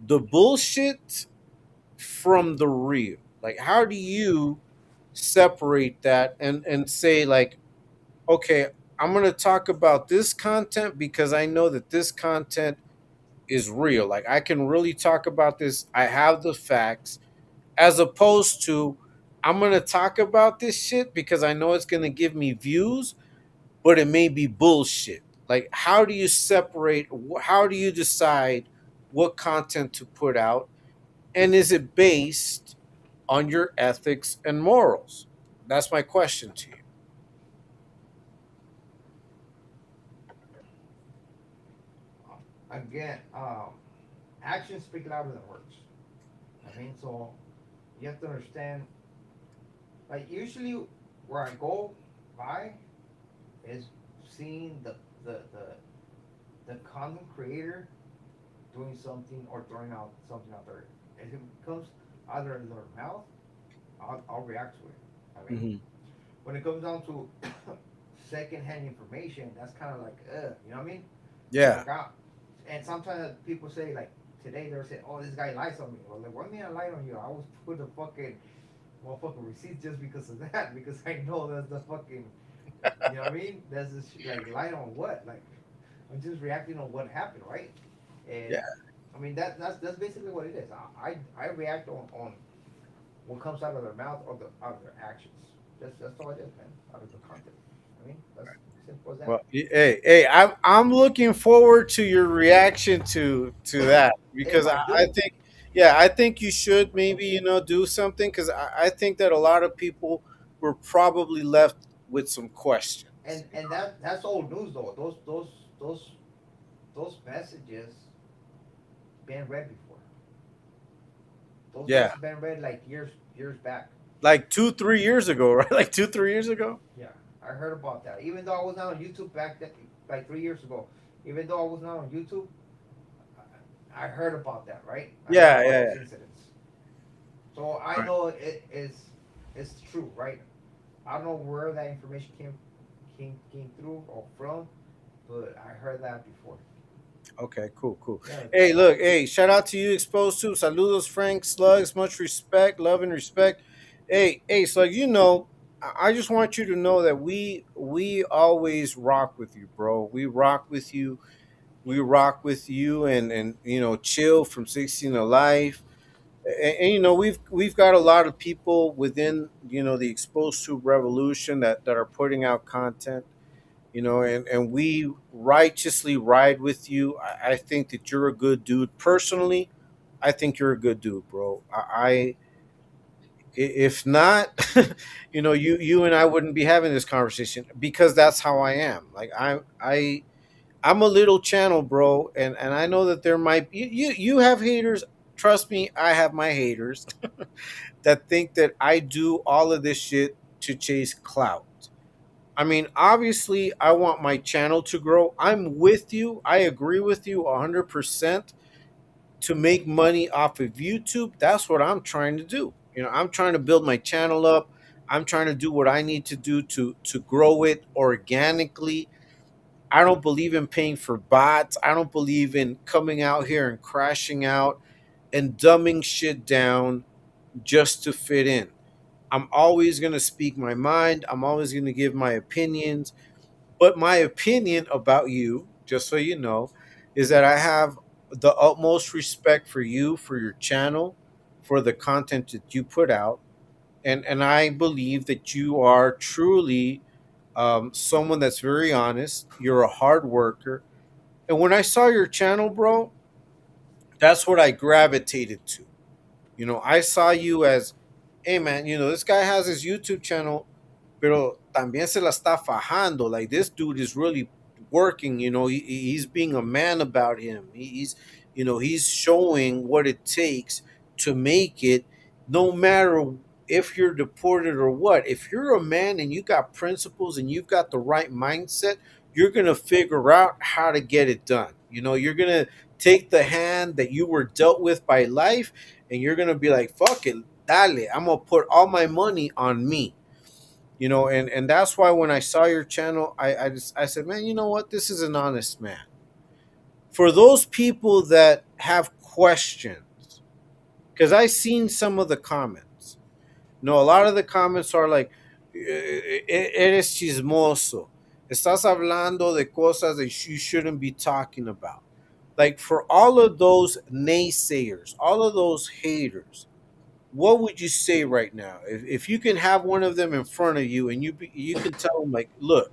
the bullshit from the real? Like, how do you separate that and say, like, okay, I'm going to talk about this content because I know that this content is real. Like, I can really talk about this. I have the facts, as opposed to I'm going to talk about this shit because I know it's going to give me views, but it may be bullshit. Like, how do you separate? How do you decide what content to put out? And is it based on your ethics and morals? That's my question to you. Again, actions speak louder than words. I mean, so you have to understand. Like usually, where I go by is seeing the the, the content creator doing something or throwing out something out there. If it comes either in their mouth, I'll react to it. I mean, Hmm. when it comes down to secondhand information, that's kind of like, you know what I mean? Yeah, Like, and sometimes people say like today they're saying, "Oh, this guy lies on me." Well, like, what do you mean I lied on you? I was put a fucking motherfucking receipts just because of that because I know that's the fucking, you know what I mean? That's just like lied on what? Like, I'm just reacting on what happened, right? And yeah, I mean that's basically what it is. I react on what comes out of their mouth or out of their actions. That's all it is, man. Out of the content. I mean, that's simple as that. well, hey, I'm looking forward to your reaction to that If because I I do, think, yeah, I think you should maybe do something because I think that a lot of people were probably left with some questions. and that's old news though. Those those messages been read before. Those Yeah, messages been read like years back. like 2 3 years ago, right? Like 2 3 years ago. Yeah, I heard about that. Even though I was not on YouTube back then, like 3 years ago. Even though I was not on YouTube, I heard about that. Right? I heard Yeah, about yeah, those yeah. incidents. So I Right. know it's true. Right? I don't know where that information came through or from, but I heard that before. Okay, cool, cool. Yeah. Hey, look, hey, shout out to you, Exposed to. Saludos, Frank Slugs. Much respect, love, and respect. Hey, Slug, I just want you to know that we always rock with you, bro. We rock with you. We rock with you, and chill from 16 to life. And we've got a lot of people within the Exposed to revolution that are putting out content, and we righteously ride with you. I think that you're a good dude. Personally, I think you're a good dude, bro. If not, you and I wouldn't be having this conversation because that's how I am. Like, I'm a little channel, bro, and I know that there might be you have haters. Trust me, I have my haters that think that I do all of this shit to chase clout. I mean, obviously, I want my channel to grow. I'm with you. I agree with you 100% to make money off of YouTube. That's what I'm trying to do. I'm trying to build my channel up. I'm trying to do what I need to do to grow it organically. I don't believe in paying for bots. I don't believe in coming out here and crashing out and dumbing shit down just to fit in. I'm always going to speak my mind. I'm always going to give my opinions. But my opinion about you, just so you know, is that I have the utmost respect for you, for your channel, for the content that you put out. And I believe that you are truly someone that's very honest. You're a hard worker. And when I saw your channel, bro, that's what I gravitated to. I saw you as, hey man, this guy has his YouTube channel, pero también se la está fajando. Like, this dude is really working. He's being a man about him. He's showing what it takes to make it, no matter. if you're deported or what. If you're a man and you got principles and you've got the right mindset, you're going to figure out how to get it done. You're going to take the hand that you were dealt with by life, and you're going to be like, fuck it, dale, I'm going to put all my money on me. And that's why when I saw your channel, I said, man, you know what? This is an honest man. For those people that have questions, because I seen some of the comments. No, a lot of the comments are like, eres chismoso. Estás hablando de cosas that you shouldn't be talking about. Like, for all of those naysayers, all of those haters, what would you say right now? If you can have one of them in front of you and you can tell them, like, look,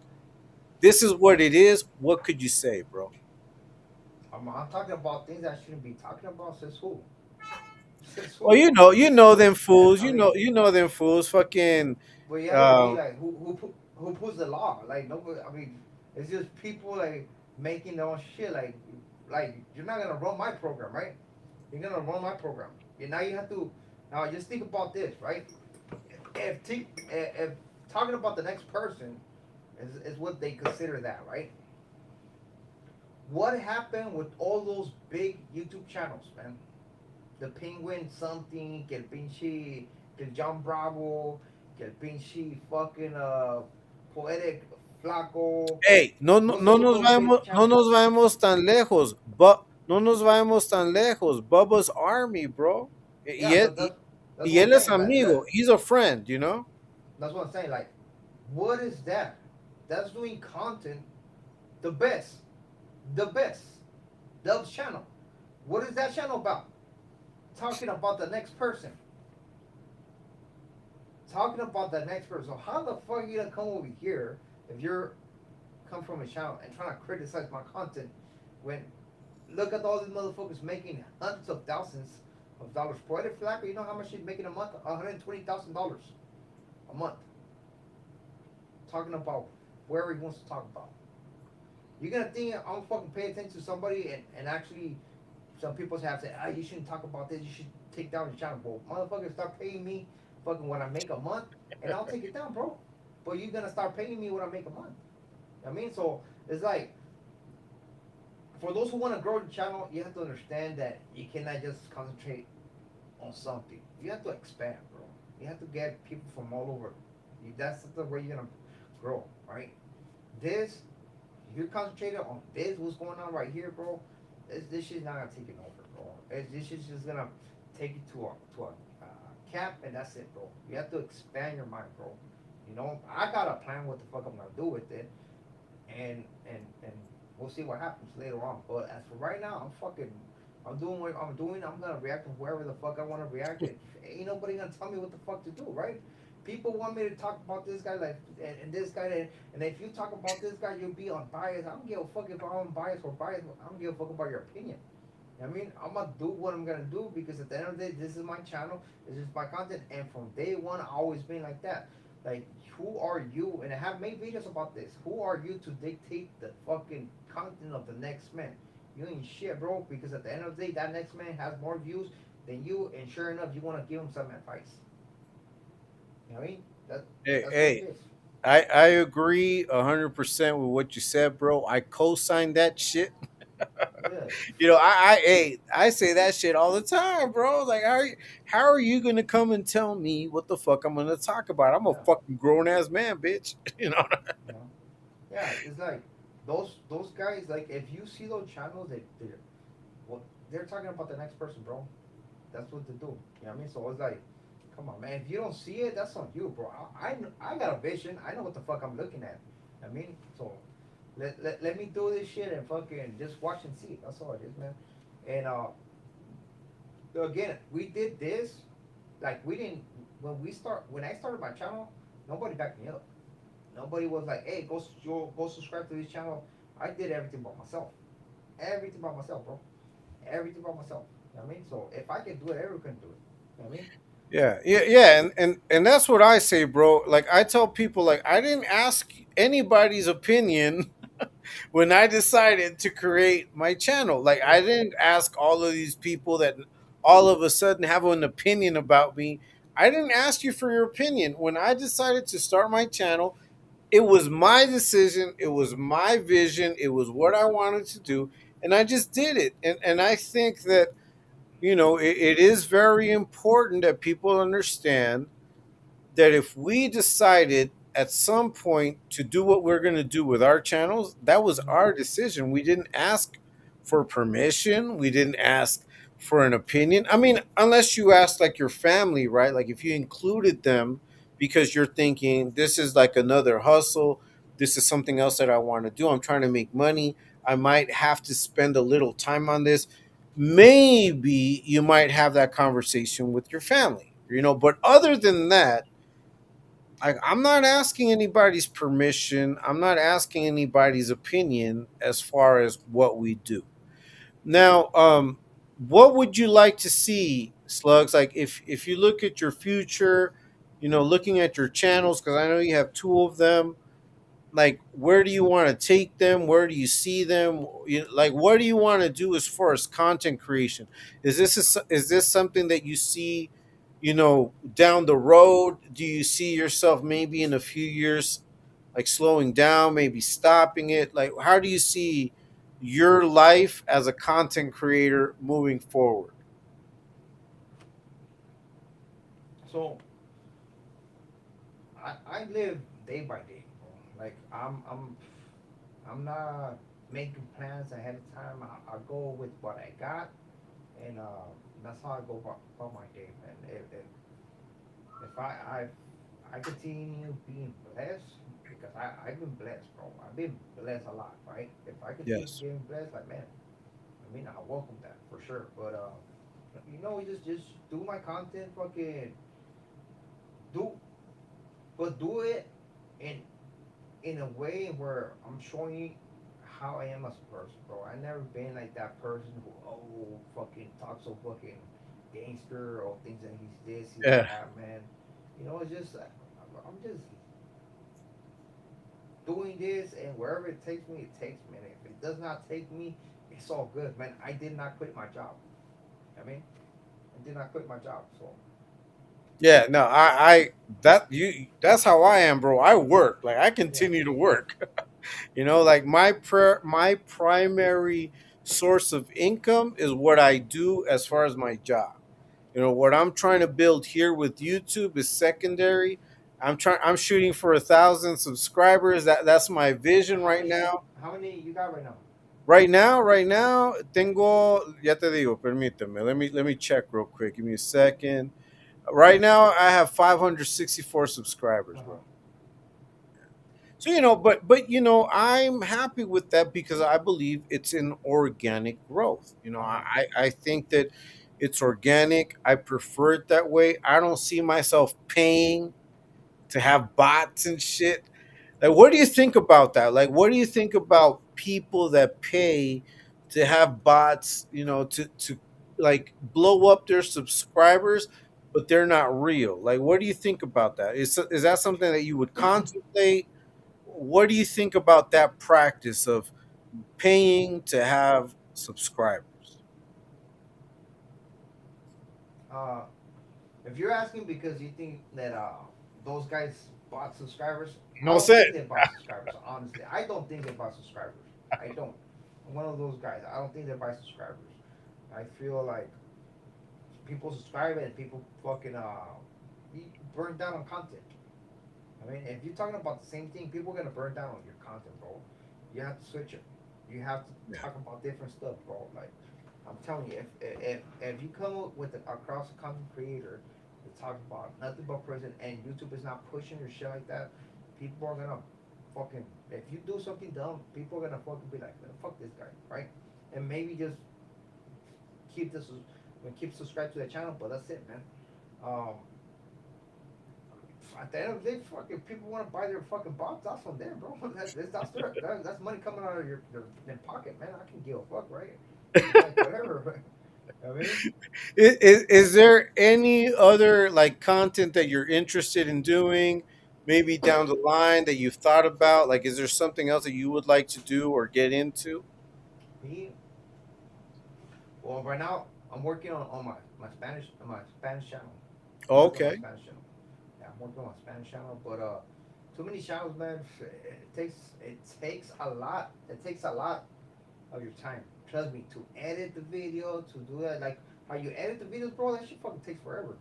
this is what it is, what could you say, bro? I'm talking about things I shouldn't be talking about. Says who? Says Well, who? you know But them fools. I mean, You know them fools. Fucking. but you have to be Uh, like who puts the law? Like nobody. I mean, it's just people like making their own shit. Like you're not gonna run my program, right? You're gonna run my program. And now you have to. Now just think about this, right? If talking about the next person is what they consider that, right? What happened with all those big YouTube channels, man? The Penguin something, que el pinche, que el John Bravo, que el pinche fucking poetic flaco, hey, no, no, those all those big no channels. nos vayamos tan lejos. But no nos vayamos tan lejos. Bubba's Army, bro. Yeah, that's Y what I'm él es saying. amigo. He's a friend, you know. That's what I'm saying. Like, what is that? That's doing content the best, the best. Dub's channel. What is that channel about? Talking about the next person. Talking about the next person. So how the fuck are you gonna come over here if you're come from a channel and trying to criticize my content when look at all these motherfuckers making hundreds of thousands of dollars. Poetic Flacco, you know how much he's making a month? $120,000 a month. Talking about wherever he wants to talk about. You're gonna think I'm fucking pay attention to somebody and actually some people have said, you shouldn't talk about this, you should take down your channel, bro. Motherfuckers start paying me fucking what I make a month and I'll take it down, bro. But you're gonna start paying me what I make a month. I mean, so it's like for those who want to grow the channel, you have to understand that you cannot just concentrate on something. You have to expand, bro. You have to get people from all over. That's the way you're gonna grow, right? This, if you're concentrated on this, what's going on right here, bro. This shit's not gonna take it over, bro. This shit's just gonna take you to a cap, and that's it, bro. You have to expand your mind, bro. I got a plan what the fuck I'm gonna do with it, and we'll see what happens later on. But as for right now, I'm doing what I'm doing. I'm gonna react to wherever the fuck I want to react. Ain't nobody gonna tell me what the fuck to do, right? People want me to talk about this guy like and this guy, and if you talk about this guy, you'll be unbiased. I don't give a fuck if I'm biased or biased. I don't give a fuck about your opinion. I mean, I'm gonna do what I'm gonna do because at the end of the day, this is my channel, this is my content, and from day one, I always been like that. Like, who are you? And I have made videos about this. Who are you to dictate the fucking content of the next man? You ain't shit, bro. Because at the end of the day, that next man has more views than you, and sure enough, you want to give him some advice. You know what I mean? That Hey, that's what it hey, is. I agree 100% with what you said, bro. I co-signed that shit. Yeah, I say that shit all the time, bro. Like, how are you gonna come and tell me what the fuck I'm gonna talk about? I'm a yeah, fucking grown ass man, bitch. You know. you know, yeah. It's like those guys. Like, if you see those channels, they're well, they're talking about the next person, bro. That's what they do. You know what I mean? So it's like, come on, man. If you don't see it, that's on you, bro. I got a vision. I know what the fuck I'm looking at. I mean, so let me do this shit and fucking just watch and see. That's all it is, man. And again, we did this. Like, we didn't when I started my channel, nobody backed me up. Nobody was like, hey, go subscribe to this channel. I did everything by myself. Everything by myself, bro. Everything by myself. You know what I mean? So if I can do it, everyone can do it. You know what I mean? Yeah, and that's what I say, bro. Like, I tell people, like, I didn't ask anybody's opinion when I decided to create my channel. Like, I Yeah. didn't ask all of these people that all of a sudden have an opinion about me. I didn't ask you for your opinion. When I decided to start my channel, it was my decision, it was my vision, it was what I wanted to do, and I just did it. And I think that, it is very important that people understand that if we decided at some point to do what we're going to do with our channels, that was our decision. We didn't ask for permission. We didn't ask for an opinion. I mean, unless you asked like your family, right? Like if you included them because you're thinking this is like another hustle, this is something else that I want to do. I'm trying to make money. I might have to spend a little time on this. Maybe you might have that conversation with your family, but other than that, I'm not asking anybody's permission. I'm not asking anybody's opinion as far as what we do. Now, what would you like to see, Slugs? Like if you look at your future, looking at your channels, because I know you have two of them. Like, where do you want to take them? Where do you see them? Like, what do you want to do as far as content creation? Is this something that you see, down the road? Do you see yourself maybe in a few years, like slowing down, maybe stopping it? Like, how do you see your life as a content creator moving forward? So I live day by day, bro. Like I'm not making plans ahead of time. I go with what I got, and that's how I go about my day, man. If I continue being blessed, because I've been blessed, bro. I've been blessed a lot, right? If I continue Yes. getting blessed, like, man, I mean, I welcome that for sure. But just do my content, fucking do, but do it in in a way where I'm showing you how I am as a person, bro. I never been like that person who fucking talks so fucking gangster or thinks that he's this, he's Yeah. that, man. It's just I'm just doing this, and wherever it takes me, it takes me. And if it does not take me, it's all good, man. I did not quit my job. I mean, I did not quit my job, so Yeah, no, that's how I am, bro. I work. Like I yeah. continue to work. Like my primary source of income is what I do as far as my job. What I'm trying to build here with YouTube is secondary. I'm shooting for 1,000 subscribers. That's my vision right now. How many you got right now? Right now, tengo, ya te digo, permíteme. Let me check real quick. Give me a second. Right now, I have 564 subscribers, Uh huh. bro. So but I'm happy with that because I believe it's an organic growth. Uh huh. I think that it's organic. I prefer it that way. I don't see myself paying to have bots and shit. Like, what do you think about that? Like, what do you think about people that pay to have bots? To like blow up their subscribers, but they're not real. Like, what do you think about that? Is that something that you would contemplate? What do you think about that practice of paying to have subscribers? Uh, if you're asking because you think that those guys bought subscribers, I No don't sé. think they bought subscribers. Honestly, I don't think they bought subscribers. I don't. I'm one of those guys. I don't think they buy subscribers. I feel like people subscribe and people fucking burn down on content. I mean, if you're talking about the same thing, people are gonna burn down on your content, bro. You have to switch it. You have to Yeah. talk about different stuff, bro. Like, I'm telling you, if you come up with a cross content creator that talks about nothing but prison, and YouTube is not pushing your shit like that, people are gonna fucking. If you do something dumb, people are gonna fucking be like, fuck this guy, right? And maybe just keep this, keep subscribed to the channel, but that's it, man. Um, at the end of the day, fucking people want to buy their fucking box. That's on them, bro. That's money coming out of their pocket, man. I can give a fuck, right? It's like whatever. I mean, Is there any other like content that you're interested in doing, maybe down the line that you've thought about? Like, is there something else that you would like to do or get into? me. Well, right now I'm working on my Spanish channel. I'm working on my Okay. Spanish channel. Yeah, I'm working on my Spanish channel, but too many channels, man. It takes a lot. It takes a lot of your time. Trust me, to edit the video, to do that, like how you edit the videos, bro. That shit fucking takes forever.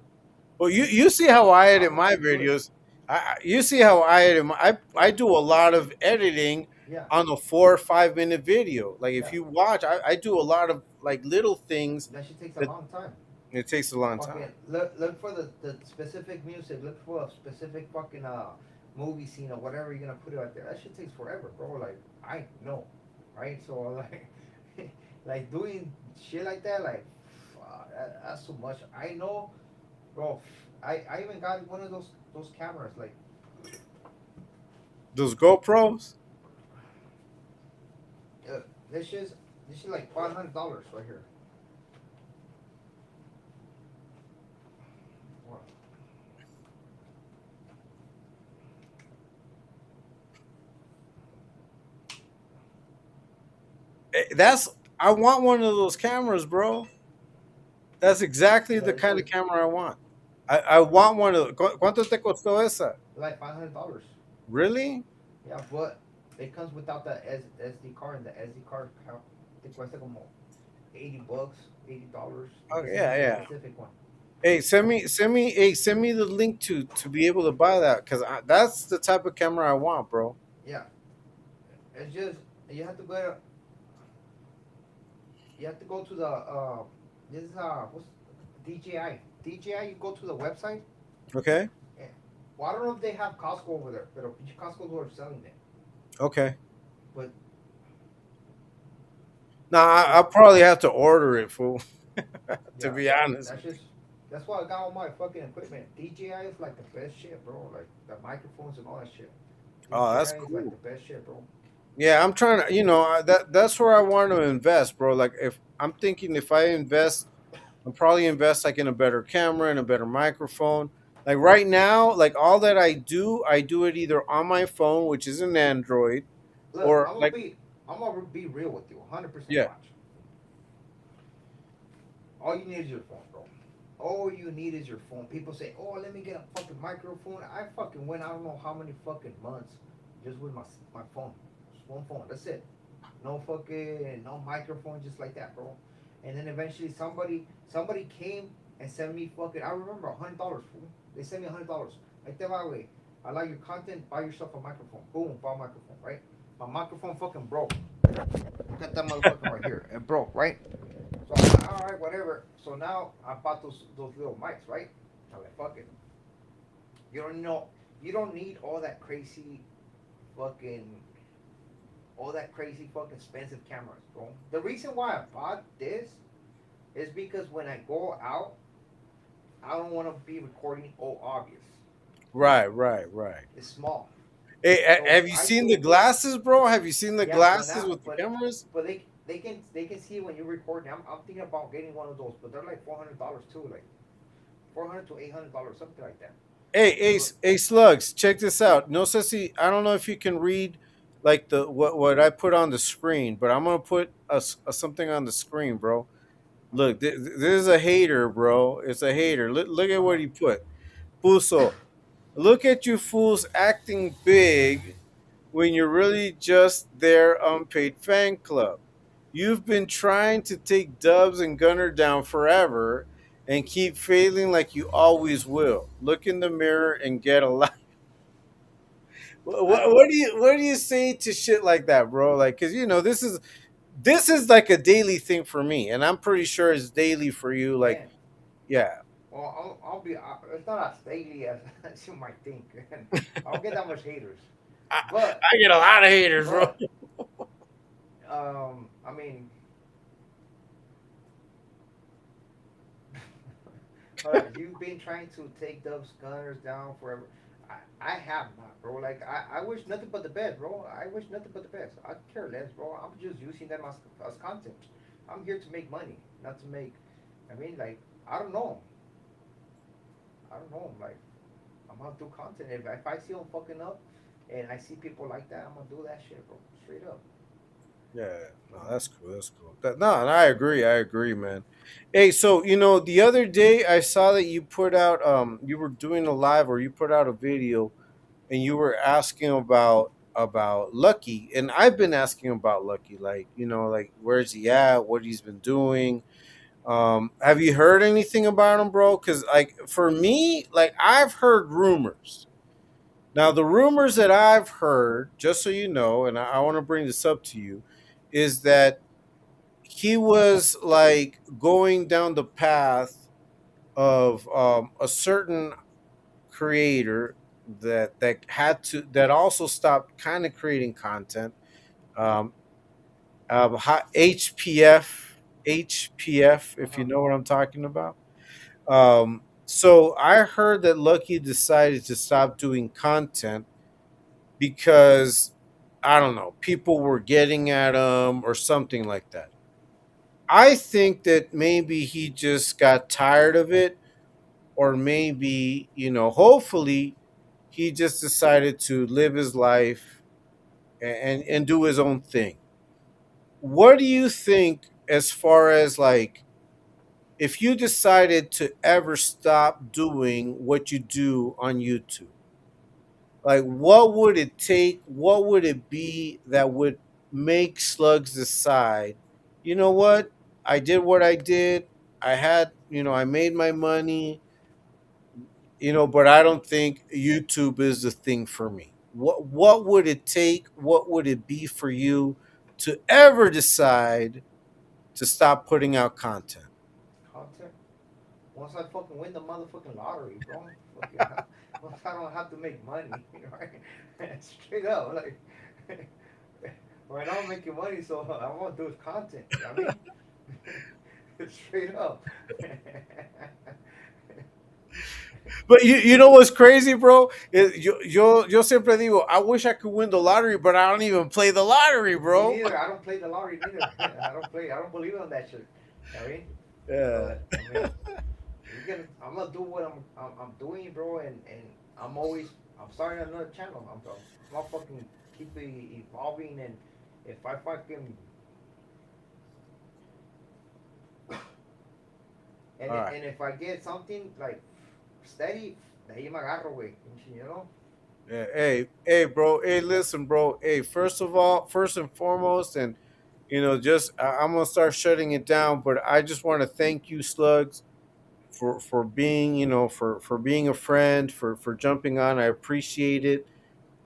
Well, you Right? you see how I I edit don't know how my you do it. videos. You see how I edit my. I Yeah, do a lot of editing yeah, on a 4 or 5 minute video. Like if yeah. you watch, I do a lot of like little things That shit takes a that long time. it takes a long Fucking time. look for the specific music. Look for a specific fucking movie scene or whatever you're gonna put it out there. That shit takes forever, bro. Like I know, right? So like, like doing shit like that, like that's too much. I know, bro. I even got one of those cameras. Like Those GoPros. uh, this is this is like $500 right here. Wow. That's I want one of those cameras, bro. That's exactly Yeah, the this kind of is camera I want. I want one of. ¿Cuánto te costó esa? like $500. Really? Yeah, but it comes without the SD card, and the SD card te cuesta como $80, $80. Oh This is yeah, the yeah. specific one. Hey, send me the link to be able to buy that because that's the type of camera I want, bro. Yeah, it's just you have to go. You have to go to the this is what's DJI. DJI. You go to the website. Okay, And, well, I don't know if they have Costco over there, but Costco who are selling it. okay. But Now I'll it's probably have to order it, fool. To yeah. be honest That's with just that's why I got all my fucking equipment. DJI is like the best shit, bro. Like the microphones and all that shit. you. Oh, that's DJI is like cool. the best shit, bro. Yeah, I'm trying to. That's where I want to invest, bro. Like if I'm thinking if I invest, I'll probably invest like in a better camera and a better microphone. Like right now, like all that I do it either on my phone, which is an Android, Look, or like I'm gonna be real with you, 100%. yeah, Watch. All you need is your phone, bro. All you need is your phone. People say, "Oh, let me get a fucking microphone." I fucking went, I don't know how many fucking months just with my phone, just one phone. That's it. No fucking no microphone, just like that, bro. And then eventually somebody came and sent me fucking. I remember $100, fool. They sent me $100. Like that, by the way, I like your content. Buy yourself a microphone. Boom, buy a microphone, right? My microphone fucking broke. Look at that motherfucker right here. It broke, right? So I'm like, all right, whatever. So now I bought those little mics, right? I'm like, fuck it. You don't know. You don't need fucking all that crazy fucking expensive cameras, bro. The reason why I bought this is because when I go out, I don't want to be recording all obvious. right, right, right. It's small. Hey, So have you I seen the do. glasses, bro? Have you seen the Yeah, but glasses now, with the cameras? but they can see when you're recording. I'm thinking about getting one of those, but they're like $400 too, like 400 to $800, something like that. But Hey, slugs, check this out. No sé si I don't know if you can read like the what I put on the screen, but I'm gonna put something on the screen, bro. okay, Look, this is a hater, bro. It's a hater. Look at uh what huh. he put. Puso, look at you fools acting big when you're really just their unpaid fan club. You've been trying to take Dubs and Gunner down forever and keep failing like you always will. Look in the mirror and get a life. I What do you say to shit like that, bro? Like, cause this is like a daily thing for me, and I'm pretty sure it's daily for you. Like, man. yeah, Well, it's not as daily as, as you might think. I don't get that much haters, I, but I get a lot of haters, bro. but I mean, hold on, you've been trying to take those gunners down forever. I have not, bro. Like I wish nothing but the best, bro. I wish nothing but the best. I care less, bro. I'm just using them as content. I'm here to make money, not to make. I mean, like I don't know. I don't know. Like I'm gonna do content. If I see them fucking up, and I see people like that, I'm gonna do that shit, bro. Straight up. Yeah, no, that's cool. That's cool. No, and I agree. I agree, man. Hey, so the other day I saw that you put out you were doing a live or you put out a video and you were asking about Lucky, and I've been asking about Lucky, like like where's he at, what he's been doing. Have you heard anything about him, bro? Because like for me, like I've heard rumors. Now, the rumors that I've heard, just so you know, and I want to bring this up to you, is that he was like going down the path of a certain creator that also stopped kind of creating content. Um, HPF, if you Uh-huh. know what I'm talking about. So I heard that Lucky decided to stop doing content because I don't know, people were getting at him or something like that. I think that maybe he just got tired of it, or maybe, hopefully he just decided to live his life and do his own thing. What do you think as far as like if you decided to ever stop doing what you do on YouTube? Like, what would it take? What would it be that would make Slugs decide, you know what? I did what I did. I had, I made my money, but I don't think YouTube is the thing for me. What would it take? What would it be for you to ever decide to stop putting out content? Content. Once I fucking win the motherfucking lottery, bro. Fucking, once I don't have to make money, right? Straight up, like. Right now I'm making money, so I want to do is content. You know what I mean? Straight up. But you know what's crazy, bro? Yo siempre digo, I wish I could win the lottery, but I don't even play the lottery, Me bro. neither. I don't play the lottery neither. I don't play. I don't believe in that shit. You know what I mean? Yeah. But I mean, I'm gonna do what I'm doing, bro, and I'm always I'm starting another channel. I'm gonna fucking keep evolving, and if I fucking All right. and if I get something like steady, de ahí me agarro, güey. You know? Yeah, hey, bro. Hey, listen, bro. Hey, first of all, first and foremost, and just I'm gonna start shutting it down. But I just want to thank you, Slugs, for being, for being a friend, for jumping on. I appreciate it.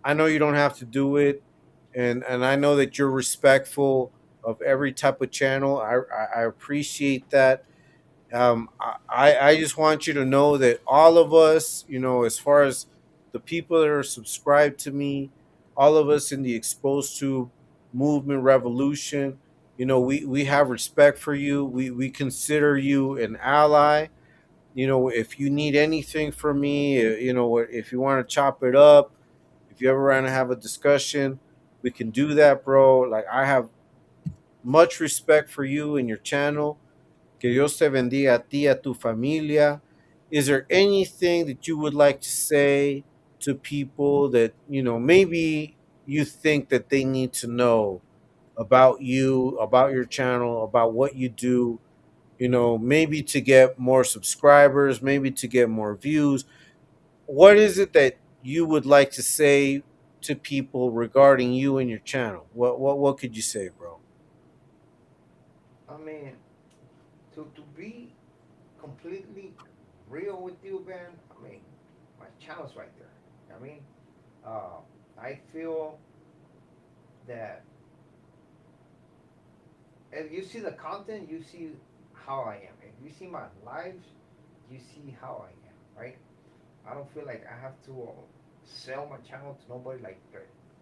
I know you don't have to do it, and I know that you're respectful of every type of channel. I appreciate that. I just want you to know that all of us, as far as the people that are subscribed to me, all of us in the exposed to movement revolution, we have respect for you. We consider you an ally. If you need anything from me, if you want to chop it up, if you ever want to have a discussion, we can do that, bro. Like, I have much respect for you and your channel. Que Dios te bendiga a ti, a tu familia. Is there anything that you would like to say to people that, maybe you think that they need to know about you, about your channel, about what you do, maybe to get more subscribers, maybe to get more views? What is it that you would like to say to people regarding you and your channel? What could you say, bro? I mean, to be completely real with you, man. I mean, my channel's right there. You know what I mean, I feel that if you see the content, you see how I am. If you see my lives, you see how I am, right? I don't feel like I have to sell my channel to nobody, like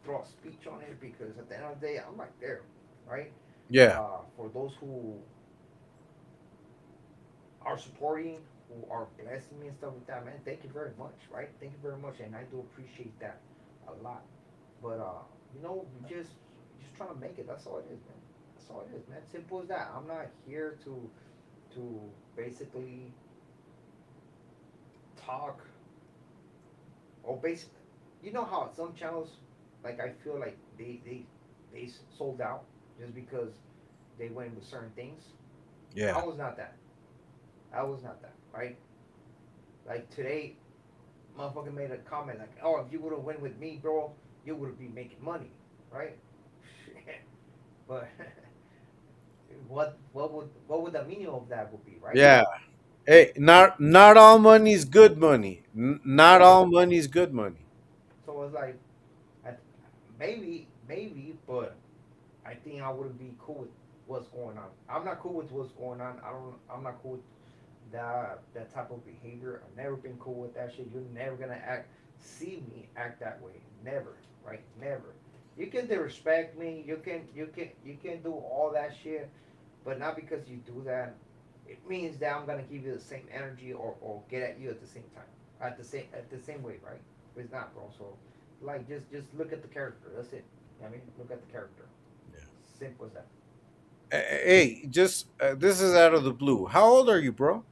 throw a speech on it, because at the end of the day, I'm right there, right? Yeah. For those who are supporting, who are blessing me and stuff like that, man, thank you very much, right? Thank you very much, and I do appreciate that a lot. But you just trying to make it. That's all it is, man. That's all it is, man. Simple as that. I'm not here to basically talk or basically, you know how some channels, like I feel like they sold out. just because they went with certain things. Yeah. I was not that. I was not that. Right? Like today, motherfucker made a comment like, "Oh, if you would have went with me, bro, you would be making money." Right? But what would the meaning of that would be, right? Yeah. Hey, not all money's good money. Not Right. all money's good money. So it's like, I, maybe, but I think I wouldn't be cool with what's going on. I'm not cool with what's going on. I'm not cool with that type of behavior. I've never been cool with that shit. You're never gonna see me act that way. Never, right? Never. You can disrespect me. You can do all that shit, but not because you do that. It means that I'm gonna give you the same energy or get at you at the same time, at the same way, right? It's not, bro. So, like, just look at the character. That's it. You know what I mean, look at the character. Simple as that. Hey, just this is out of the blue. How old are you, bro?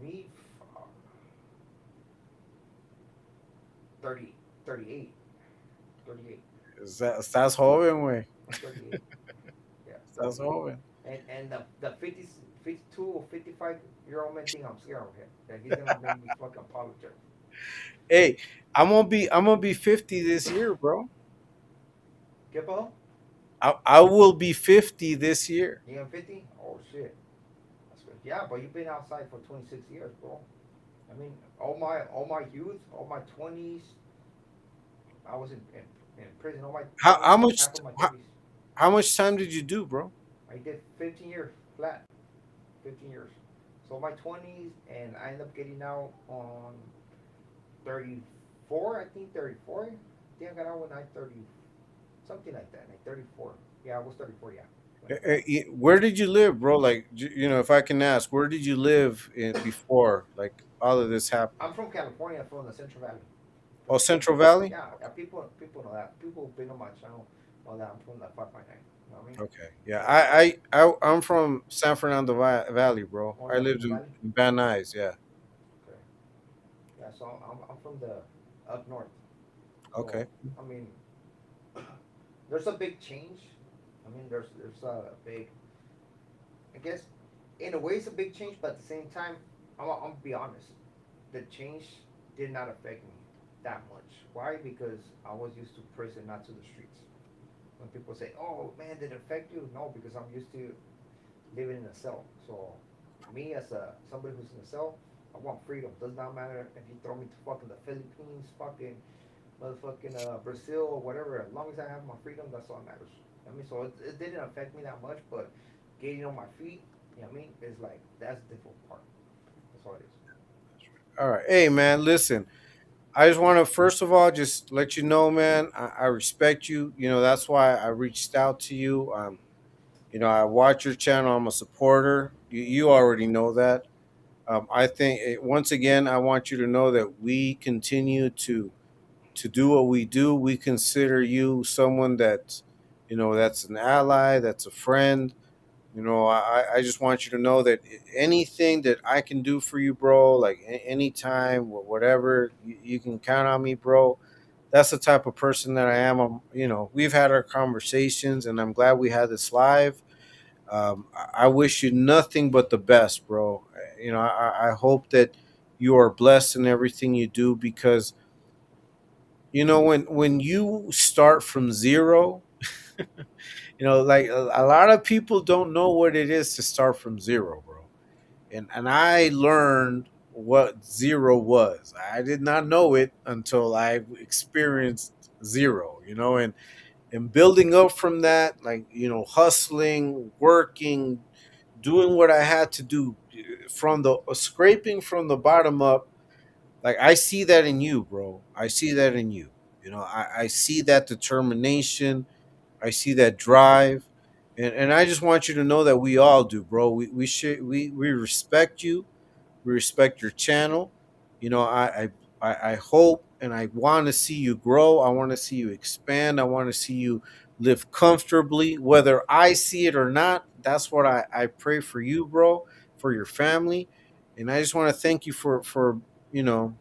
Me, 30, 38, 38. Estás joven, güey. I'm 38. Yeah, Estás 38. joven. And the 50, 52 or 55-year old man think I'm scared of him. That he's gonna make me fucking apologize. Hey, I'm gonna be 50 this year, bro. ¿Qué pasó? I will be 50 this year. You 50? Oh shit. That's good. Yeah, but you've been outside for 26 years, bro. I mean, all my youth, all my 20s, I was in prison. All my How 20s how and much half of my how, 30s. how much time did you do, bro? I did 15 years flat. 15 years. So my 20s, and I ended up getting out on 34. I think 34. I think I got out when I 30, something like that. Like 34. Yeah, I was 34. Yeah, when I got out. Where did you live, bro? Like, if I can ask, where did you live before, like, all of this happened? I'm from California, from the Central Valley. From Oh, the Central Central Valley. Valley. Yeah, yeah. People know that. People who've been on my channel know that I'm from the 5.9. You know what I mean? Okay, yeah, Yeah. I'm from San Fernando Valley, bro. Or I the lived Valley. in Van Nuys. Yeah. Okay. Yeah. So I'm from the up north. So Okay. I mean, there's a big change. I mean, there's a big. I guess, in a way, it's a big change, but at the same time, I'm gonna be honest. The change did not affect me that much. Why? Because I was used to prison, not to the streets. When people say, "Oh man, did it affect you?" No, because I'm used to living in a cell. So, me as a somebody who's in a cell, I want freedom. Does not matter if you throw me to fucking the Philippines, fucking motherfucking Brazil or whatever. As long as I have my freedom, that's all that matters. I mean, so it didn't affect me that much, but getting on my feet, you know what I mean, is like that's the difficult part. That's all it is. All right. Hey, man, listen. I just want to first of all just let you know, man. I respect you. That's why I reached out to you. I watch your channel. I'm a supporter. You already know that. I think once again, I want you to know that we continue to do what we do. We consider you someone that's an ally, that's a friend. I just want you to know that anything that I can do for you, bro, like anytime, whatever, you can count on me, bro. That's the type of person that I am. We've had our conversations, and I'm glad we had this live. I wish you nothing but the best, bro. I hope that you are blessed in everything you do because when you start from zero, like a lot of people don't know what it is to start from zero, bro. And I learned what zero was. I did not know it until I experienced zero, and building up from that, like, hustling, working, doing what I had to do from the scraping from the bottom up. Like, I see that in you, bro. I see that in you. I see that determination. I see that drive, and I just want you to know that we all do, bro. We respect you. We respect your channel. I hope and I want to see you grow. I want to see you expand. I want to see you live comfortably, whether I see it or not. That's what I pray for you, bro, for your family, and I just want to thank you for you know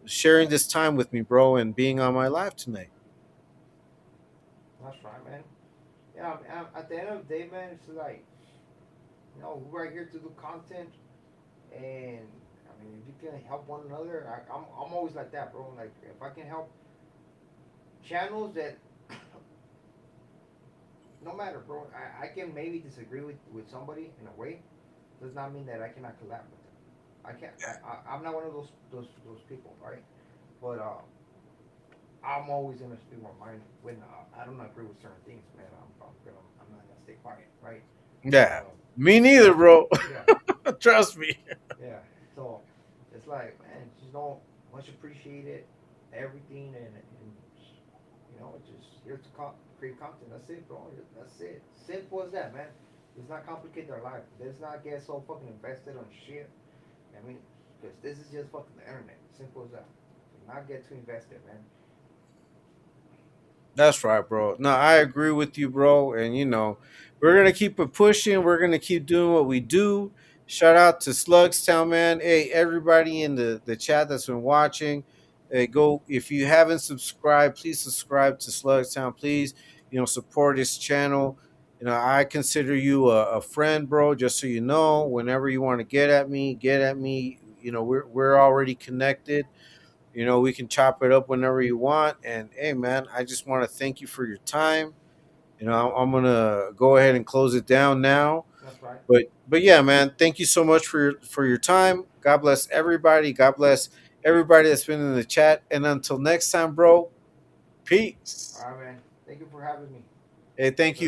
sharing this time with me, bro, and being on my live tonight. That's right, man. Yeah, at the end of the day, man, it's like, we're right here to do content, and I mean, if you can help one another, I'm always like that, bro. Like, if I can help channels that, no matter, bro, I can maybe disagree with somebody in a way, does not mean that I cannot collab with them. I can't. I'm not one of those people, right? But I'm always gonna speak my mind when I don't agree with certain things, man. I'm not gonna stay quiet, right? Yeah, Um, me neither, bro. yeah, Trust me. yeah. So it's like, man, just don't much appreciate it, everything, and just here to create content. That's it, bro. That's it. Simple as that, man. Let's not complicate our life. Let's not get so fucking invested on shit. I mean, because this is just fucking the internet. Simple as that. Do not get too invested, man. That's right, bro. No, I agree with you, bro. And we're gonna keep it pushing. We're gonna keep doing what we do. Shout out to Slugstown, man. Hey, everybody in the chat that's been watching. Hey, go if you haven't subscribed, please subscribe to Slugstown. Please, support this channel. I consider you a friend, bro. Just so you know, whenever you want to get at me, get at me. We're already connected. We can chop it up whenever you want. And hey, man, I just want to thank you for your time. I'm gonna go ahead and close it down now. That's right. But yeah, man, thank you so much for your time. God bless everybody. God bless everybody that's been in the chat. And until next time, bro. All Peace. right, man. Thank you for having me. Hey, thank you.